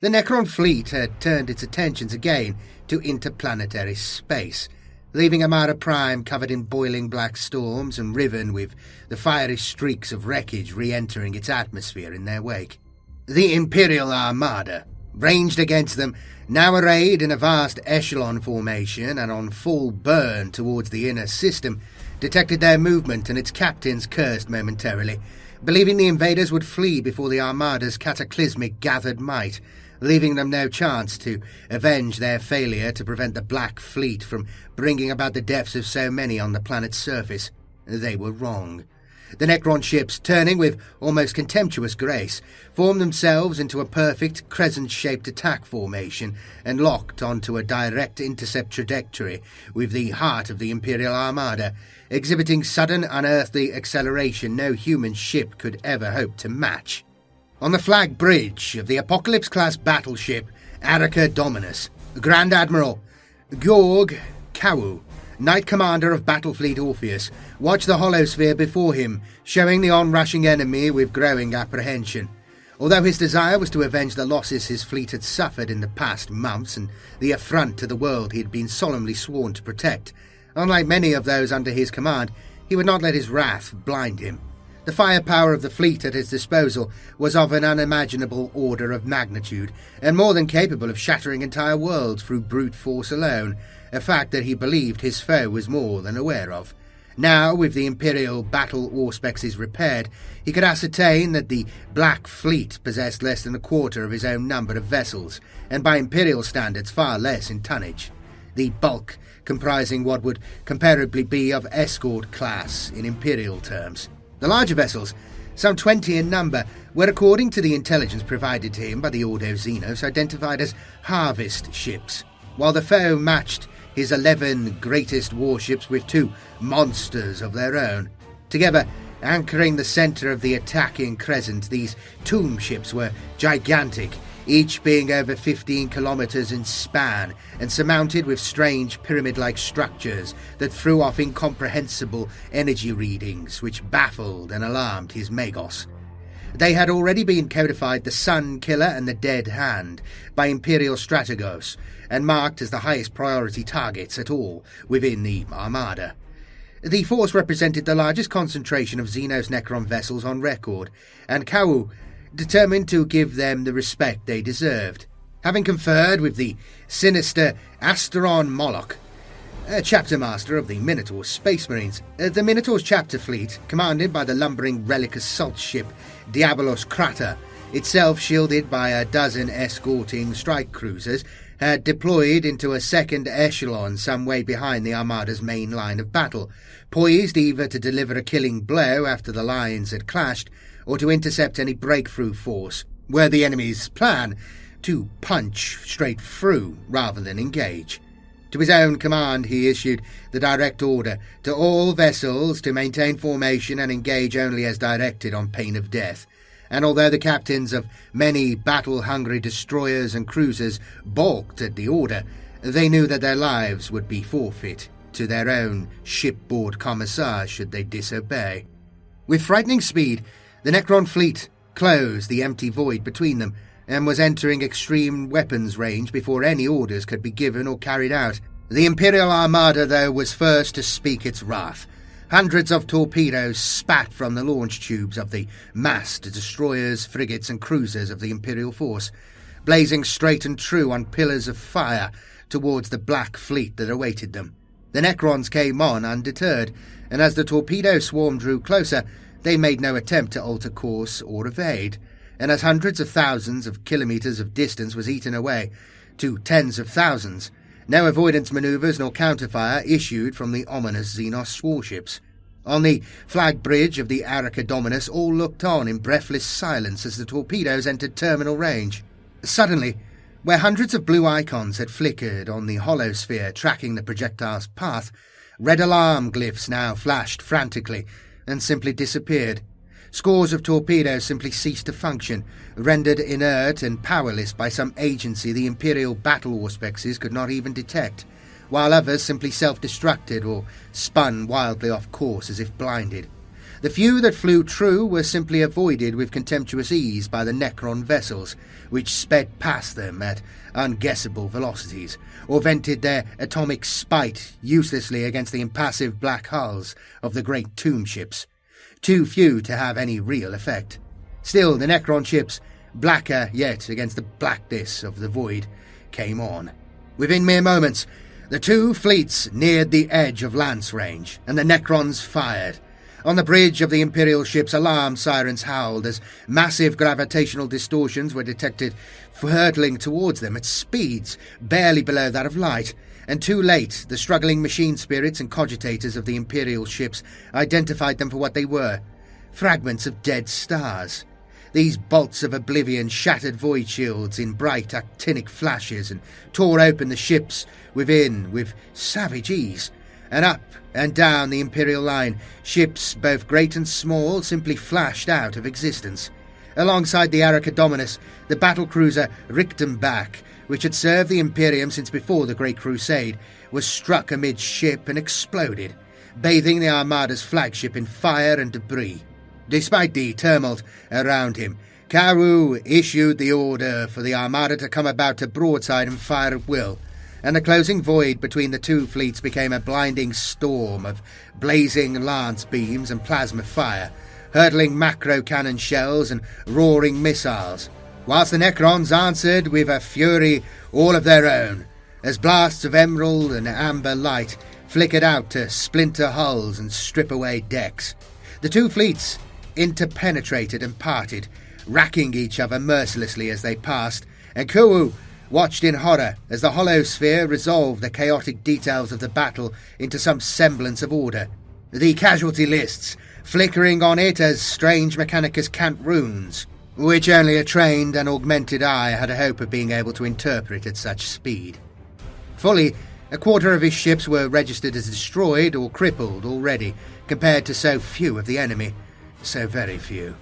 the Necron fleet had turned its attentions again to interplanetary space, leaving Amara Prime covered in boiling black storms and riven with the fiery streaks of wreckage re-entering its atmosphere in their wake. The Imperial Armada, ranged against them, now arrayed in a vast echelon formation and on full burn towards the inner system, detected their movement, and its captains cursed momentarily, believing the invaders would flee before the Armada's cataclysmic gathered might, leaving them no chance to avenge their failure to prevent the Black Fleet from bringing about the deaths of so many on the planet's surface. They were wrong. The Necron ships, turning with almost contemptuous grace, formed themselves into a perfect crescent-shaped attack formation and locked onto a direct intercept trajectory with the heart of the Imperial Armada, exhibiting sudden unearthly acceleration no human ship could ever hope to match. On the flag bridge of the Apocalypse-class battleship Arica Dominus, Grand Admiral Georg Kawu, Knight Commander of Battlefleet Orpheus, watched the holosphere before him, showing the onrushing enemy with growing apprehension. Although his desire was to avenge the losses his fleet had suffered in the past months and the affront to the world he had been solemnly sworn to protect, unlike many of those under his command, he would not let his wrath blind him. The firepower of the fleet at his disposal was of an unimaginable order of magnitude, and more than capable of shattering entire worlds through brute force alone, a fact that he believed his foe was more than aware of. Now, with the Imperial battle auspexes repaired, he could ascertain that the Black Fleet possessed less than a quarter of his own number of vessels, and by Imperial standards far less in tonnage. The bulk comprising what would comparably be of escort class in Imperial terms. The larger vessels, some 20 in number, were, according to the intelligence provided to him by the Ordo Xenos, identified as harvest ships, while the foe matched his 11 greatest warships with 2 monsters of their own. Together, anchoring the centre of the attacking crescent, these tomb ships were gigantic, each being over 15 kilometres in span and surmounted with strange pyramid-like structures that threw off incomprehensible energy readings which baffled and alarmed his Magos. They had already been codified the Sun Killer and the Dead Hand by Imperial Strategos, and marked as the highest priority targets at all within the Armada. The force represented the largest concentration of Xenos Necron vessels on record, and Kawu determined to give them the respect they deserved. Having conferred with the sinister Asteron Moloch, a chapter master of the Minotaurs Space Marines, the Minotaurs chapter fleet, commanded by the lumbering relic assault ship Diabolos Crater, itself shielded by a dozen escorting strike cruisers, had deployed into a second echelon some way behind the Armada's main line of battle, poised either to deliver a killing blow after the lines had clashed, or to intercept any breakthrough force, were the enemy's plan to punch straight through rather than engage. To his own command he issued the direct order to all vessels to maintain formation and engage only as directed on pain of death, and although the captains of many battle-hungry destroyers and cruisers balked at the order, they knew that their lives would be forfeit to their own shipboard commissars should they disobey. With frightening speed, the Necron fleet closed the empty void between them, and was entering extreme weapons range before any orders could be given or carried out. The Imperial Armada, though, was first to speak its wrath. Hundreds of torpedoes spat from the launch tubes of the massed destroyers, frigates and cruisers of the Imperial force, blazing straight and true on pillars of fire towards the Black Fleet that awaited them. The Necrons came on undeterred, and as the torpedo swarm drew closer, they made no attempt to alter course or evade, and as hundreds of thousands of kilometres of distance was eaten away to tens of thousands, no avoidance manoeuvres nor counterfire issued from the ominous Xenos warships. On the flag bridge of the Arica Dominus all looked on in breathless silence as the torpedoes entered terminal range. Suddenly, where hundreds of blue icons had flickered on the holosphere tracking the projectile's path, red alarm glyphs now flashed frantically and simply disappeared. Scores of torpedoes simply ceased to function, rendered inert and powerless by some agency the Imperial battle auspexes could not even detect, while others simply self-destructed or spun wildly off course as if blinded. The few that flew true were simply avoided with contemptuous ease by the Necron vessels, which sped past them at unguessable velocities, or vented their atomic spite uselessly against the impassive black hulls of the great tomb ships. Too few to have any real effect. Still, the Necron ships, blacker yet against the blackness of the void, came on. Within mere moments, the two fleets neared the edge of lance range, and the Necrons fired. On the bridge of the Imperial ships, alarm sirens howled as massive gravitational distortions were detected hurtling towards them at speeds barely below that of light, and too late the struggling machine spirits and cogitators of the Imperial ships identified them for what they were, fragments of dead stars. These bolts of oblivion shattered void shields in bright actinic flashes and tore open the ships within with savage ease. And up and down the Imperial line, ships both great and small simply flashed out of existence. Alongside the Arachidonus, the battlecruiser Richtenbach, which had served the Imperium since before the Great Crusade, was struck amidship and exploded, bathing the Armada's flagship in fire and debris. Despite the tumult around him, Kawu issued the order for the Armada to come about to broadside and fire at will, and the closing void between the two fleets became a blinding storm of blazing lance beams and plasma fire, hurtling macro cannon shells and roaring missiles, whilst the Necrons answered with a fury all of their own, as blasts of emerald and amber light flickered out to splinter hulls and strip away decks. The two fleets interpenetrated and parted, racking each other mercilessly as they passed, and Kawu watched in horror as the holosphere resolved the chaotic details of the battle into some semblance of order, the casualty lists flickering on it as strange Mechanicus cant runes, which only a trained and augmented eye had a hope of being able to interpret at such speed. Fully a quarter of his ships were registered as destroyed or crippled already, compared to so few of the enemy. So very few.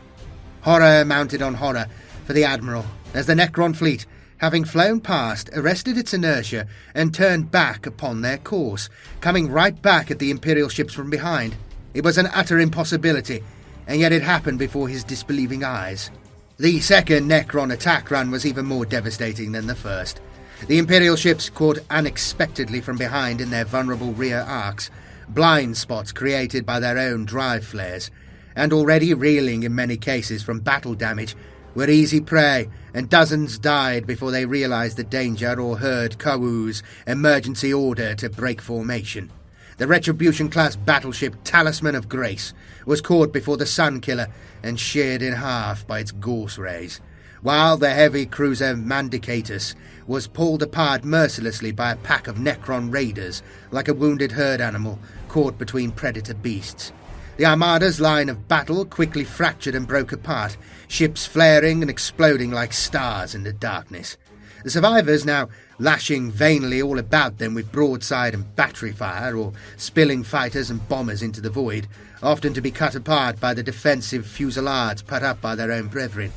Horror mounted on horror for the Admiral, as the Necron fleet, having flown past, arrested its inertia and turned back upon their course, coming right back at the Imperial ships from behind. It was an utter impossibility, and yet it happened before his disbelieving eyes. The second Necron attack run was even more devastating than the first. The Imperial ships caught unexpectedly from behind in their vulnerable rear arcs, blind spots created by their own drive flares, and already reeling in many cases from battle damage, were easy prey, and dozens died before they realized the danger or heard Kawu's emergency order to break formation. The Retribution-class battleship Talisman of Grace was caught before the Sunkiller and sheared in half by its Gorse rays, while the heavy cruiser Mandicatus was pulled apart mercilessly by a pack of Necron raiders like a wounded herd animal caught between predator beasts. The Armada's line of battle quickly fractured and broke apart, ships flaring and exploding like stars in the darkness. The survivors now lashing vainly all about them with broadside and battery fire, or spilling fighters and bombers into the void, often to be cut apart by the defensive fusillades put up by their own brethren.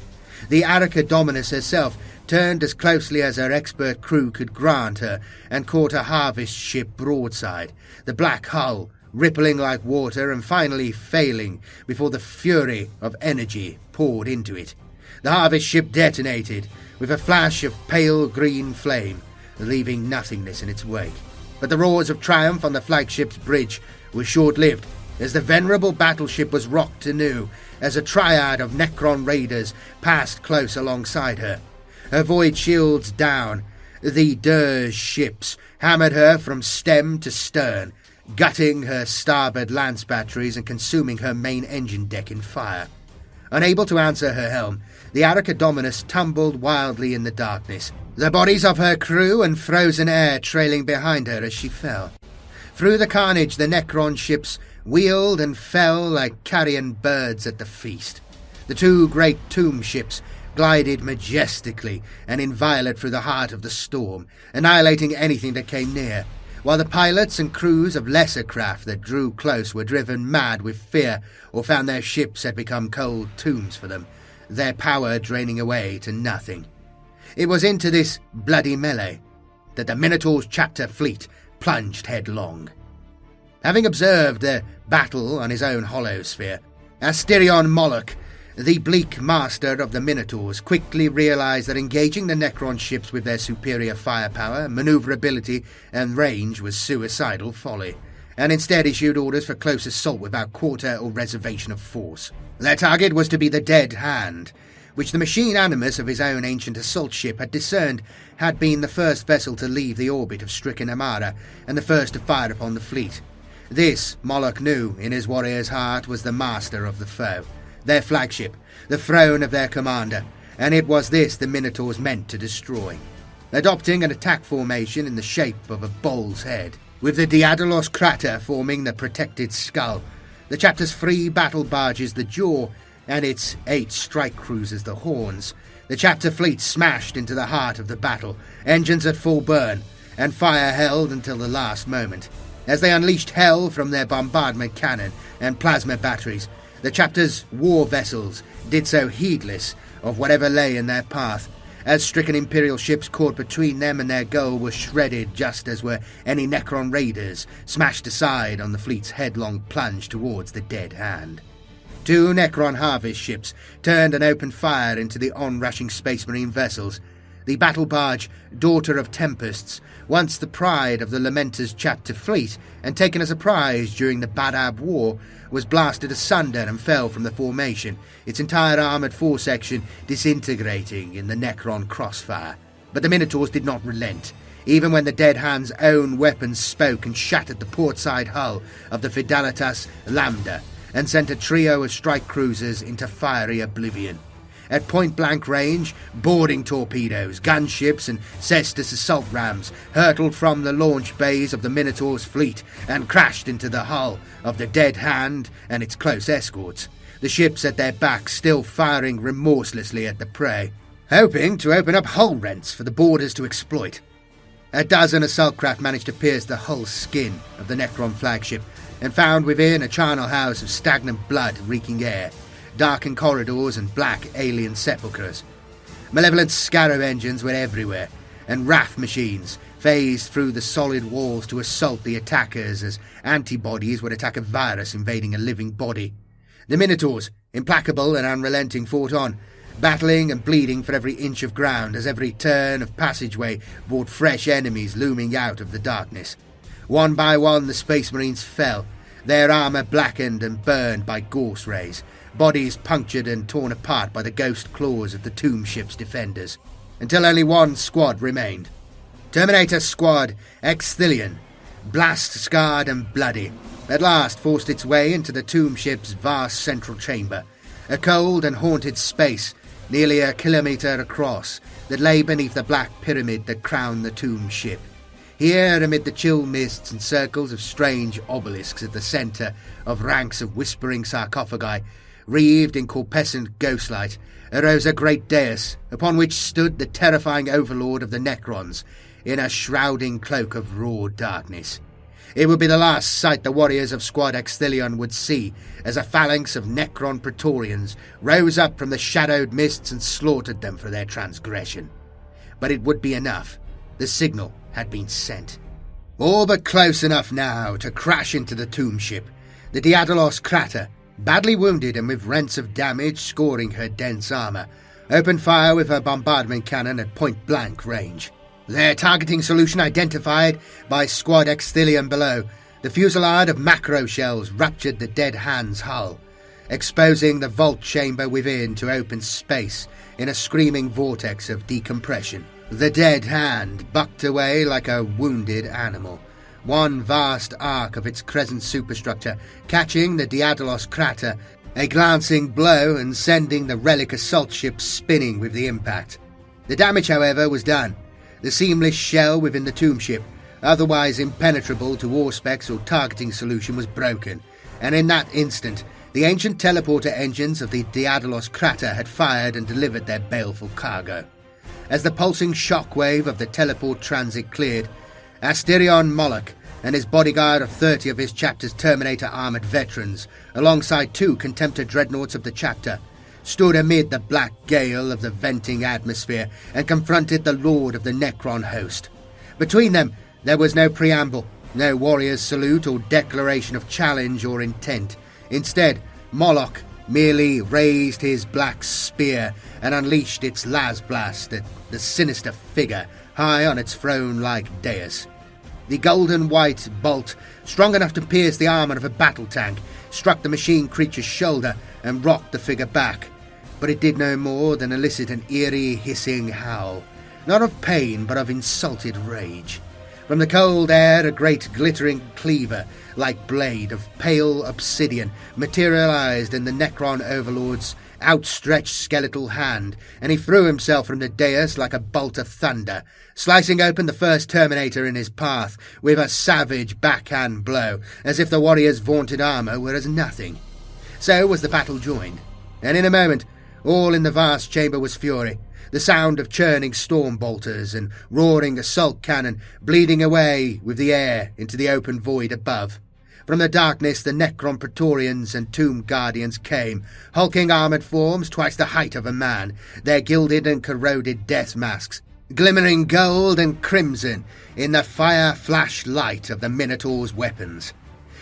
The Arachidonus herself turned as closely as her expert crew could grant her and caught a harvest ship broadside, the black hull rippling like water and finally failing before the fury of energy poured into it. The harvest ship detonated with a flash of pale green flame, leaving nothingness in its wake. But the roars of triumph on the flagship's bridge were short-lived, as the venerable battleship was rocked anew as a triad of Necron raiders passed close alongside her. Her void shields down, the dirge ships hammered her from stem to stern, gutting her starboard lance batteries and consuming her main engine deck in fire. Unable to answer her helm, the Arachidonus tumbled wildly in the darkness, the bodies of her crew and frozen air trailing behind her as she fell. Through the carnage, the Necron ships wheeled and fell like carrion birds at the feast. The two great tomb ships glided majestically and inviolate through the heart of the storm, annihilating anything that came near, while the pilots and crews of lesser craft that drew close were driven mad with fear or found their ships had become cold tombs for them, their power draining away to nothing. It was into this bloody melee that the Minotaurs' chapter fleet plunged headlong. Having observed the battle on his own holosphere, Asterion Moloch, the bleak master of the Minotaurs, quickly realized that engaging the Necron ships with their superior firepower, maneuverability, and range was suicidal folly, and instead issued orders for close assault without quarter or reservation of force. Their target was to be the Dead Hand, which the machine animus of his own ancient assault ship had discerned had been the first vessel to leave the orbit of stricken Armada, and the first to fire upon the fleet. This, Moloch knew in his warrior's heart, was the master of the foe, their flagship, the throne of their commander, and it was this the Minotaurs meant to destroy. Adopting an attack formation in the shape of a bull's head, with the Diadolos crater forming the protected skull, the chapter's 3 battle barges the Jaw, and its 8 strike cruisers the Horns. The chapter fleet smashed into the heart of the battle, engines at full burn, and fire held until the last moment. As they unleashed hell from their bombardment cannon and plasma batteries, the chapter's war vessels did so heedless of whatever lay in their path, as stricken Imperial ships caught between them and their goal were shredded just as were any Necron raiders smashed aside on the fleet's headlong plunge towards the dead hand. 2 Necron harvest ships turned and opened fire into the onrushing Space Marine vessels. The battle barge, Daughter of Tempests, once the pride of the Lamenter's chapter fleet and taken as a prize during the Badab War, was blasted asunder and fell from the formation, its entire armoured foresection disintegrating in the Necron crossfire. But the Minotaurs did not relent, even when the Dead Hand's own weapons spoke and shattered the portside hull of the Fidelitas Lambda, and sent a trio of strike cruisers into fiery oblivion. At point-blank range, boarding torpedoes, gunships and Cestus assault rams hurtled from the launch bays of the Minotaur's fleet and crashed into the hull of the Dead Hand and its close escorts, the ships at their backs still firing remorselessly at the prey, hoping to open up hull rents for the boarders to exploit. A dozen assault craft managed to pierce the hull skin of the Necron flagship and found within a charnel house of stagnant blood reeking air, darkened corridors and black alien sepulchres. Malevolent scarab engines were everywhere, and RAF machines phased through the solid walls to assault the attackers as antibodies would attack a virus invading a living body. The Minotaurs, implacable and unrelenting, fought on, battling and bleeding for every inch of ground as every turn of passageway brought fresh enemies looming out of the darkness. One by one the Space Marines fell, their armour blackened and burned by Gorse rays, bodies punctured and torn apart by the ghost claws of the tomb ship's defenders, until only one squad remained. Terminator Squad Exthilion, blast-scarred and bloody, at last forced its way into the tomb ship's vast central chamber, a cold and haunted space nearly a kilometre across that lay beneath the black pyramid that crowned the tomb ship. Here, amid the chill mists and circles of strange obelisks at the centre of ranks of whispering sarcophagi, wreathed in corpuscent ghostlight, arose a great dais, upon which stood the terrifying overlord of the Necrons, in a shrouding cloak of raw darkness. It would be the last sight the warriors of Squad Exthilion would see, as a phalanx of Necron Praetorians rose up from the shadowed mists and slaughtered them for their transgression. But it would be enough. The signal had been sent. All but close enough now to crash into the tomb ship. The Diadolos Crater, badly wounded and with rents of damage scoring her dense armour, opened fire with her bombardment cannon at point-blank range. Their targeting solution identified by Squad Exthilion below, the fusillade of macro shells ruptured the Dead Hand's hull, exposing the vault chamber within to open space in a screaming vortex of decompression. The Dead Hand bucked away like a wounded animal, one vast arc of its crescent superstructure catching the Diadolos Crater, a glancing blow and sending the relic assault ship spinning with the impact. The damage, however, was done. The seamless shell within the tomb ship, otherwise impenetrable to Aurspex or targeting solution, was broken, and in that instant the ancient teleporter engines of the Diadolos Crater had fired and delivered their baleful cargo. As the pulsing shockwave of the teleport transit cleared, Asterion Moloch and his bodyguard of 30 of his chapter's Terminator-armoured veterans, alongside 2 Contemptor dreadnoughts of the chapter, stood amid the black gale of the venting atmosphere and confronted the lord of the Necron host. Between them there was no preamble, no warrior's salute or declaration of challenge or intent. Instead, Moloch merely raised his black spear and unleashed its lasblast at the sinister figure high on its throne-like dais. The golden-white bolt, strong enough to pierce the armour of a battle tank, struck the machine creature's shoulder and rocked the figure back, but it did no more than elicit an eerie, hissing howl, not of pain but of insulted rage. From the cold air a great glittering cleaver, like blade of pale obsidian, materialized in the Necron overlord's outstretched skeletal hand, and he threw himself from the dais like a bolt of thunder, slicing open the first Terminator in his path with a savage backhand blow, as if the warrior's vaunted armour were as nothing. So was the battle joined, and in a moment all in the vast chamber was fury, the sound of churning storm bolters and roaring assault cannon bleeding away with the air into the open void above. From the darkness the Necron Praetorians and Tomb Guardians came, hulking armoured forms twice the height of a man, their gilded and corroded death masks glimmering gold and crimson in the fire-flash light of the Minotaurs' weapons.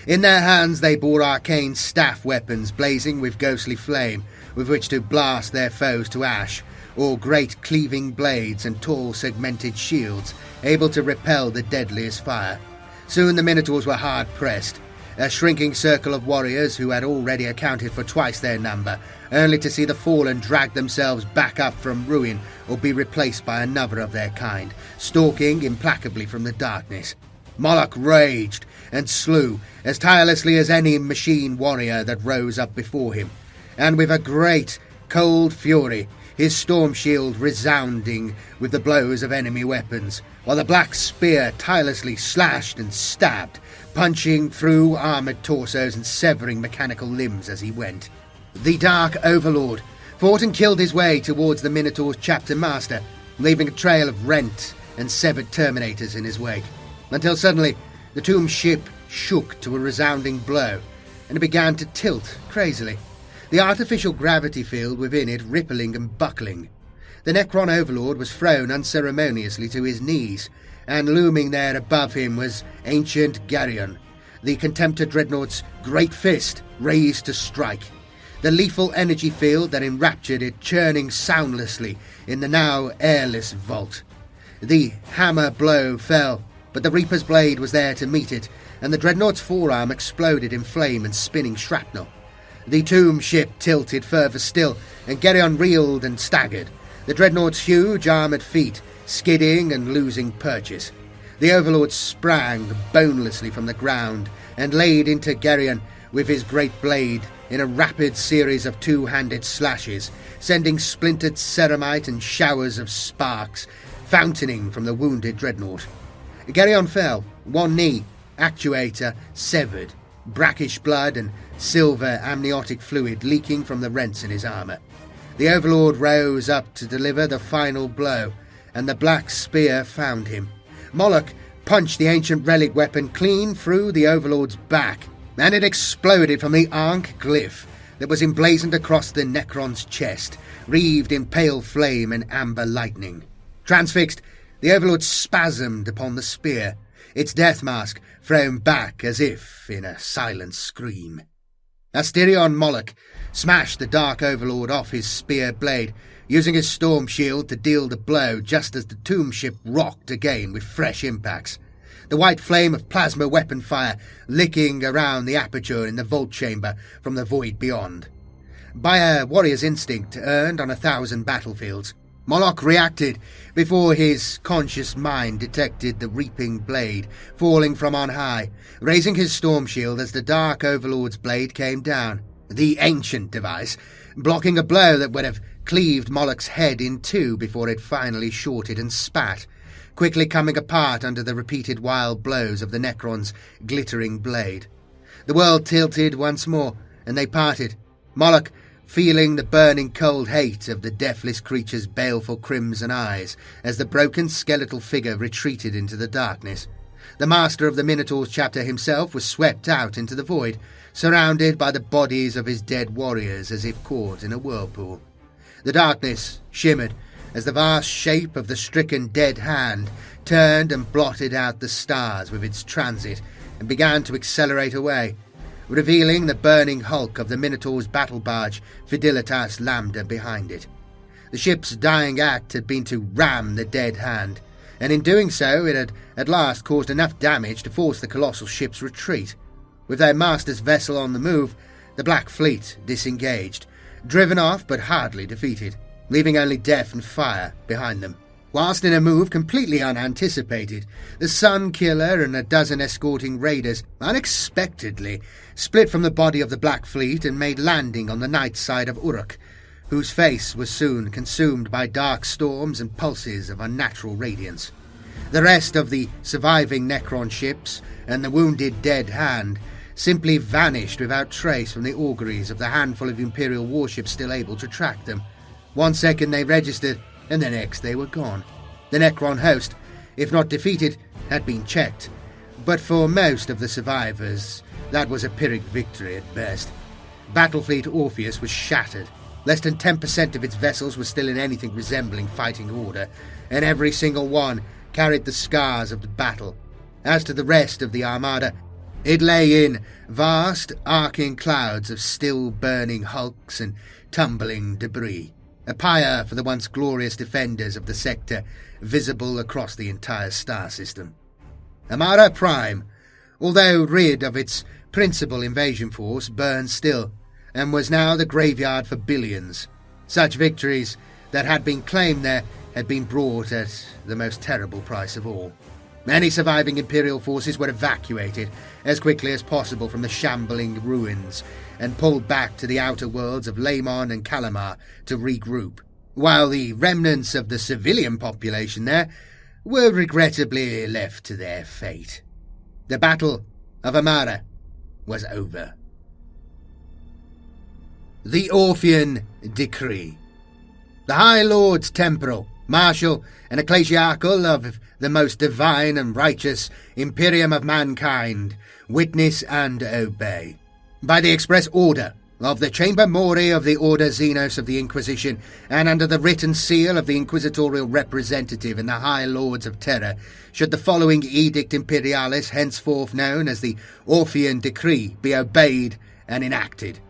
In their hands they bore arcane staff weapons blazing with ghostly flame, with which to blast their foes to ash, or great cleaving blades and tall segmented shields, able to repel the deadliest fire. Soon the Minotaurs were hard-pressed, a shrinking circle of warriors who had already accounted for twice their number, only to see the fallen drag themselves back up from ruin or be replaced by another of their kind, stalking implacably from the darkness. Moloch raged and slew as tirelessly as any machine warrior that rose up before him, and with a great, cold fury, his storm shield resounding with the blows of enemy weapons, while the black spear tirelessly slashed and stabbed, punching through armoured torsos and severing mechanical limbs as he went. The Dark Overlord fought and killed his way towards the Minotaur's chapter master, leaving a trail of rent and severed Terminators in his wake, until suddenly the tomb ship shook to a resounding blow, and it began to tilt crazily, the artificial gravity field within it rippling and buckling. The Necron Overlord was thrown unceremoniously to his knees, and looming there above him was ancient Geryon, the Contemptor Dreadnought's great fist raised to strike, the lethal energy field that enraptured it churning soundlessly in the now airless vault. The hammer blow fell, but the Reaper's blade was there to meet it, and the Dreadnought's forearm exploded in flame and spinning shrapnel. The tomb ship tilted further still, and Geryon reeled and staggered, the Dreadnought's huge armoured feet skidding and losing purchase. The Overlord sprang bonelessly from the ground and laid into Geryon with his great blade in a rapid series of two-handed slashes, sending splintered ceramite and showers of sparks fountaining from the wounded Dreadnought. Geryon fell, one knee, actuator severed, brackish blood and silver amniotic fluid leaking from the rents in his armour. The Overlord rose up to deliver the final blow, and the black spear found him. Moloch punched the ancient relic weapon clean through the Overlord's back, and it exploded from the Ankh glyph that was emblazoned across the Necron's chest, wreathed in pale flame and amber lightning. Transfixed, the Overlord spasmed upon the spear, its death mask thrown back as if in a silent scream. Asterion Moloch smashed the Dark Overlord off his spear blade, using his storm shield to deal the blow just as the tomb ship rocked again with fresh impacts, the white flame of plasma weapon fire licking around the aperture in the vault chamber from the void beyond. By a warrior's instinct earned on 1,000 battlefields, Moloch reacted before his conscious mind detected the reaping blade falling from on high, raising his storm shield as the Dark Overlord's blade came down, the ancient device, blocking a blow that would have cleaved Moloch's head in two before it finally shorted and spat, quickly coming apart under the repeated wild blows of the Necron's glittering blade. The world tilted once more, and they parted, Moloch feeling the burning cold hate of the deathless creature's baleful crimson eyes as the broken skeletal figure retreated into the darkness. The master of the Minotaur's chapter himself was swept out into the void, surrounded by the bodies of his dead warriors as if caught in a whirlpool. The darkness shimmered as the vast shape of the stricken dead hand turned and blotted out the stars with its transit and began to accelerate away, revealing the burning hulk of the Minotaur's battle barge Fidelitas Lambda behind it. The ship's dying act had been to ram the dead hand, and in doing so it had at last caused enough damage to force the colossal ship's retreat. With their master's vessel on the move, the Black Fleet disengaged, driven off but hardly defeated, leaving only death and fire behind them. Whilst in a move completely unanticipated, the Sun Killer and a dozen escorting raiders unexpectedly split from the body of the Black Fleet and made landing on the night side of Uruk, whose face was soon consumed by dark storms and pulses of unnatural radiance. The rest of the surviving Necron ships and the wounded dead hand simply vanished without trace from the auguries of the handful of Imperial warships still able to track them. 1 second they registered, and the next they were gone. The Necron host, if not defeated, had been checked. But for most of the survivors, that was a Pyrrhic victory at best. Battlefleet Orpheus was shattered. Less than 10% of its vessels were still in anything resembling fighting order, and every single one carried the scars of the battle. As to the rest of the armada, it lay in vast, arcing clouds of still-burning hulks and tumbling debris, a pyre for the once glorious defenders of the sector, visible across the entire star system. Armada Prime, although rid of its principal invasion force, burned still, and was now the graveyard for billions. Such victories that had been claimed there had been brought at the most terrible price of all. Many surviving Imperial forces were evacuated as quickly as possible from the shambling ruins and pulled back to the outer worlds of Laemon and Kalamar to regroup, while the remnants of the civilian population there were regrettably left to their fate. The Battle of Amara was over. The Orphean Decree. The High Lords Temporal, Martial, and Ecclesiastical of the most divine and righteous Imperium of mankind witness and obey. By the express order of the Chamber Mori of the Order Xenos of the Inquisition, and under the written seal of the inquisitorial representative and the High Lords of Terror, should the following Edict Imperialis, henceforth known as the Orphean Decree, be obeyed and enacted.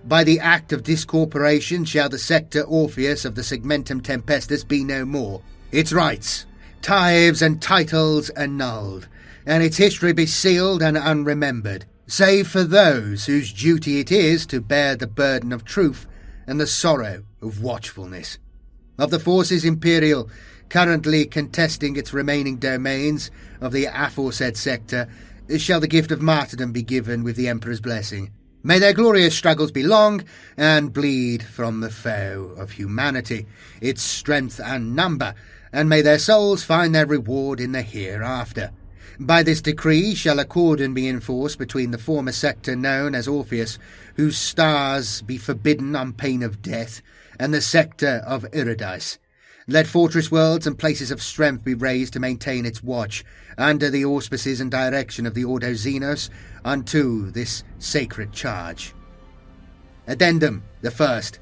By the act of discorporation shall the sector Orpheus of the Segmentum Tempestus be no more, its rights, tithes and titles annulled, and its history be sealed and unremembered, save for those whose duty it is to bear the burden of truth and the sorrow of watchfulness. Of the forces imperial currently contesting its remaining domains of the aforesaid sector, shall the gift of martyrdom be given with the Emperor's blessing. May their glorious struggles be long, and bleed from the foe of humanity, its strength and number, and may their souls find their reward in the hereafter. By this decree shall a cordon be enforced between the former sector known as Orpheus, whose stars be forbidden on pain of death, and the sector of Iridice. Let fortress worlds and places of strength be raised to maintain its watch, under the auspices and direction of the Ordo Xenos, unto this sacred charge. Addendum the first.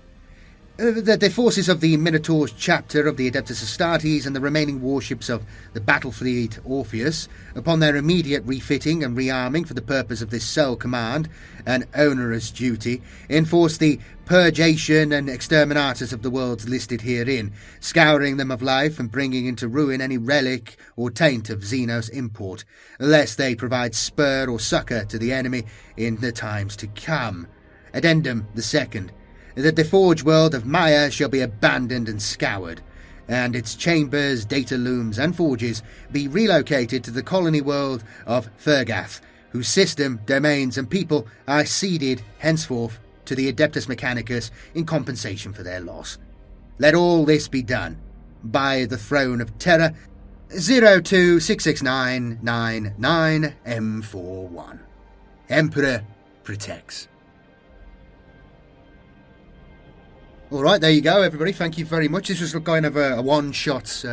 That the forces of the Minotaurs chapter of the Adeptus Astartes and the remaining warships of the Battlefleet Orpheus, upon their immediate refitting and rearming for the purpose of this sole command and onerous duty, enforce the purgation and exterminatus of the worlds listed herein, scouring them of life and bringing into ruin any relic or taint of Xenos import, lest they provide spur or succour to the enemy in the times to come. Addendum the second. That the forge world of Maya shall be abandoned and scoured, and its chambers, data looms, and forges be relocated to the colony world of Fergath, whose system, domains, and people are ceded henceforth to the Adeptus Mechanicus in compensation for their loss. Let all this be done by the Throne of Terror 02669999M41. Emperor protects. All right, there you go, everybody. Thank you very much. This was kind of a one-shot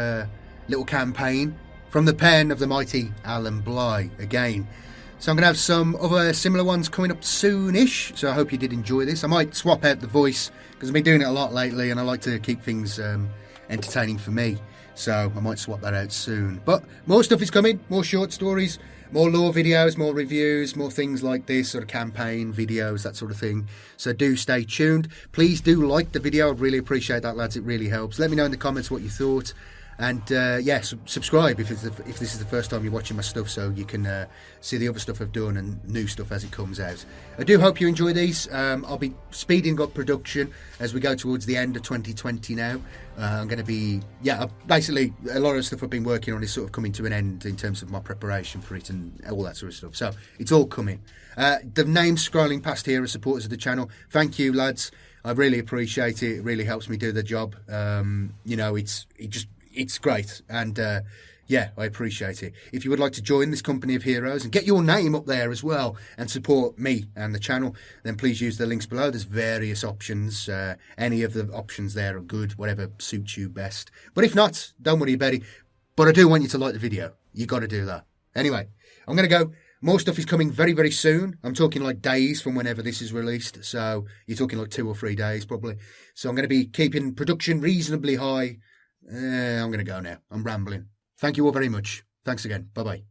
little campaign from the pen of the mighty Alan Bly again. So I'm going to have some other similar ones coming up soon-ish, so I hope you did enjoy this. I might swap out the voice, because I've been doing it a lot lately, and I like to keep things entertaining for me. So I might swap that out soon. But more stuff is coming, more short stories, more lore videos, more reviews, more things like this, sort of campaign videos, that sort of thing. So do stay tuned. Please do like the video. I'd really appreciate that, lads. It really helps. Let me know in the comments what you thought. And yeah, subscribe if this is the first time you're watching my stuff, so you can see the other stuff I've done and new stuff as it comes out. I do hope you enjoy these. I'll be speeding up production as we go towards the end of 2020 now. I'm going to be, basically a lot of stuff I've been working on is sort of coming to an end in terms of my preparation for it and all that sort of stuff. So it's all coming. The names scrolling past here are supporters of the channel. Thank you, lads. I really appreciate it. It really helps me do the job. It's great, and I appreciate it. If you would like to join this company of heroes and get your name up there as well and support me and the channel, then please use the links below. There's various options. Any of the options there are good, whatever suits you best. But if not, don't worry about it. But I do want you to like the video. You got to do that. Anyway, I'm going to go. More stuff is coming very, very soon. I'm talking like days from whenever this is released. So you're talking like 2 or 3 days probably. So I'm going to be keeping production reasonably high. I'm going to go now. I'm rambling. Thank you all very much. Thanks again. Bye-bye.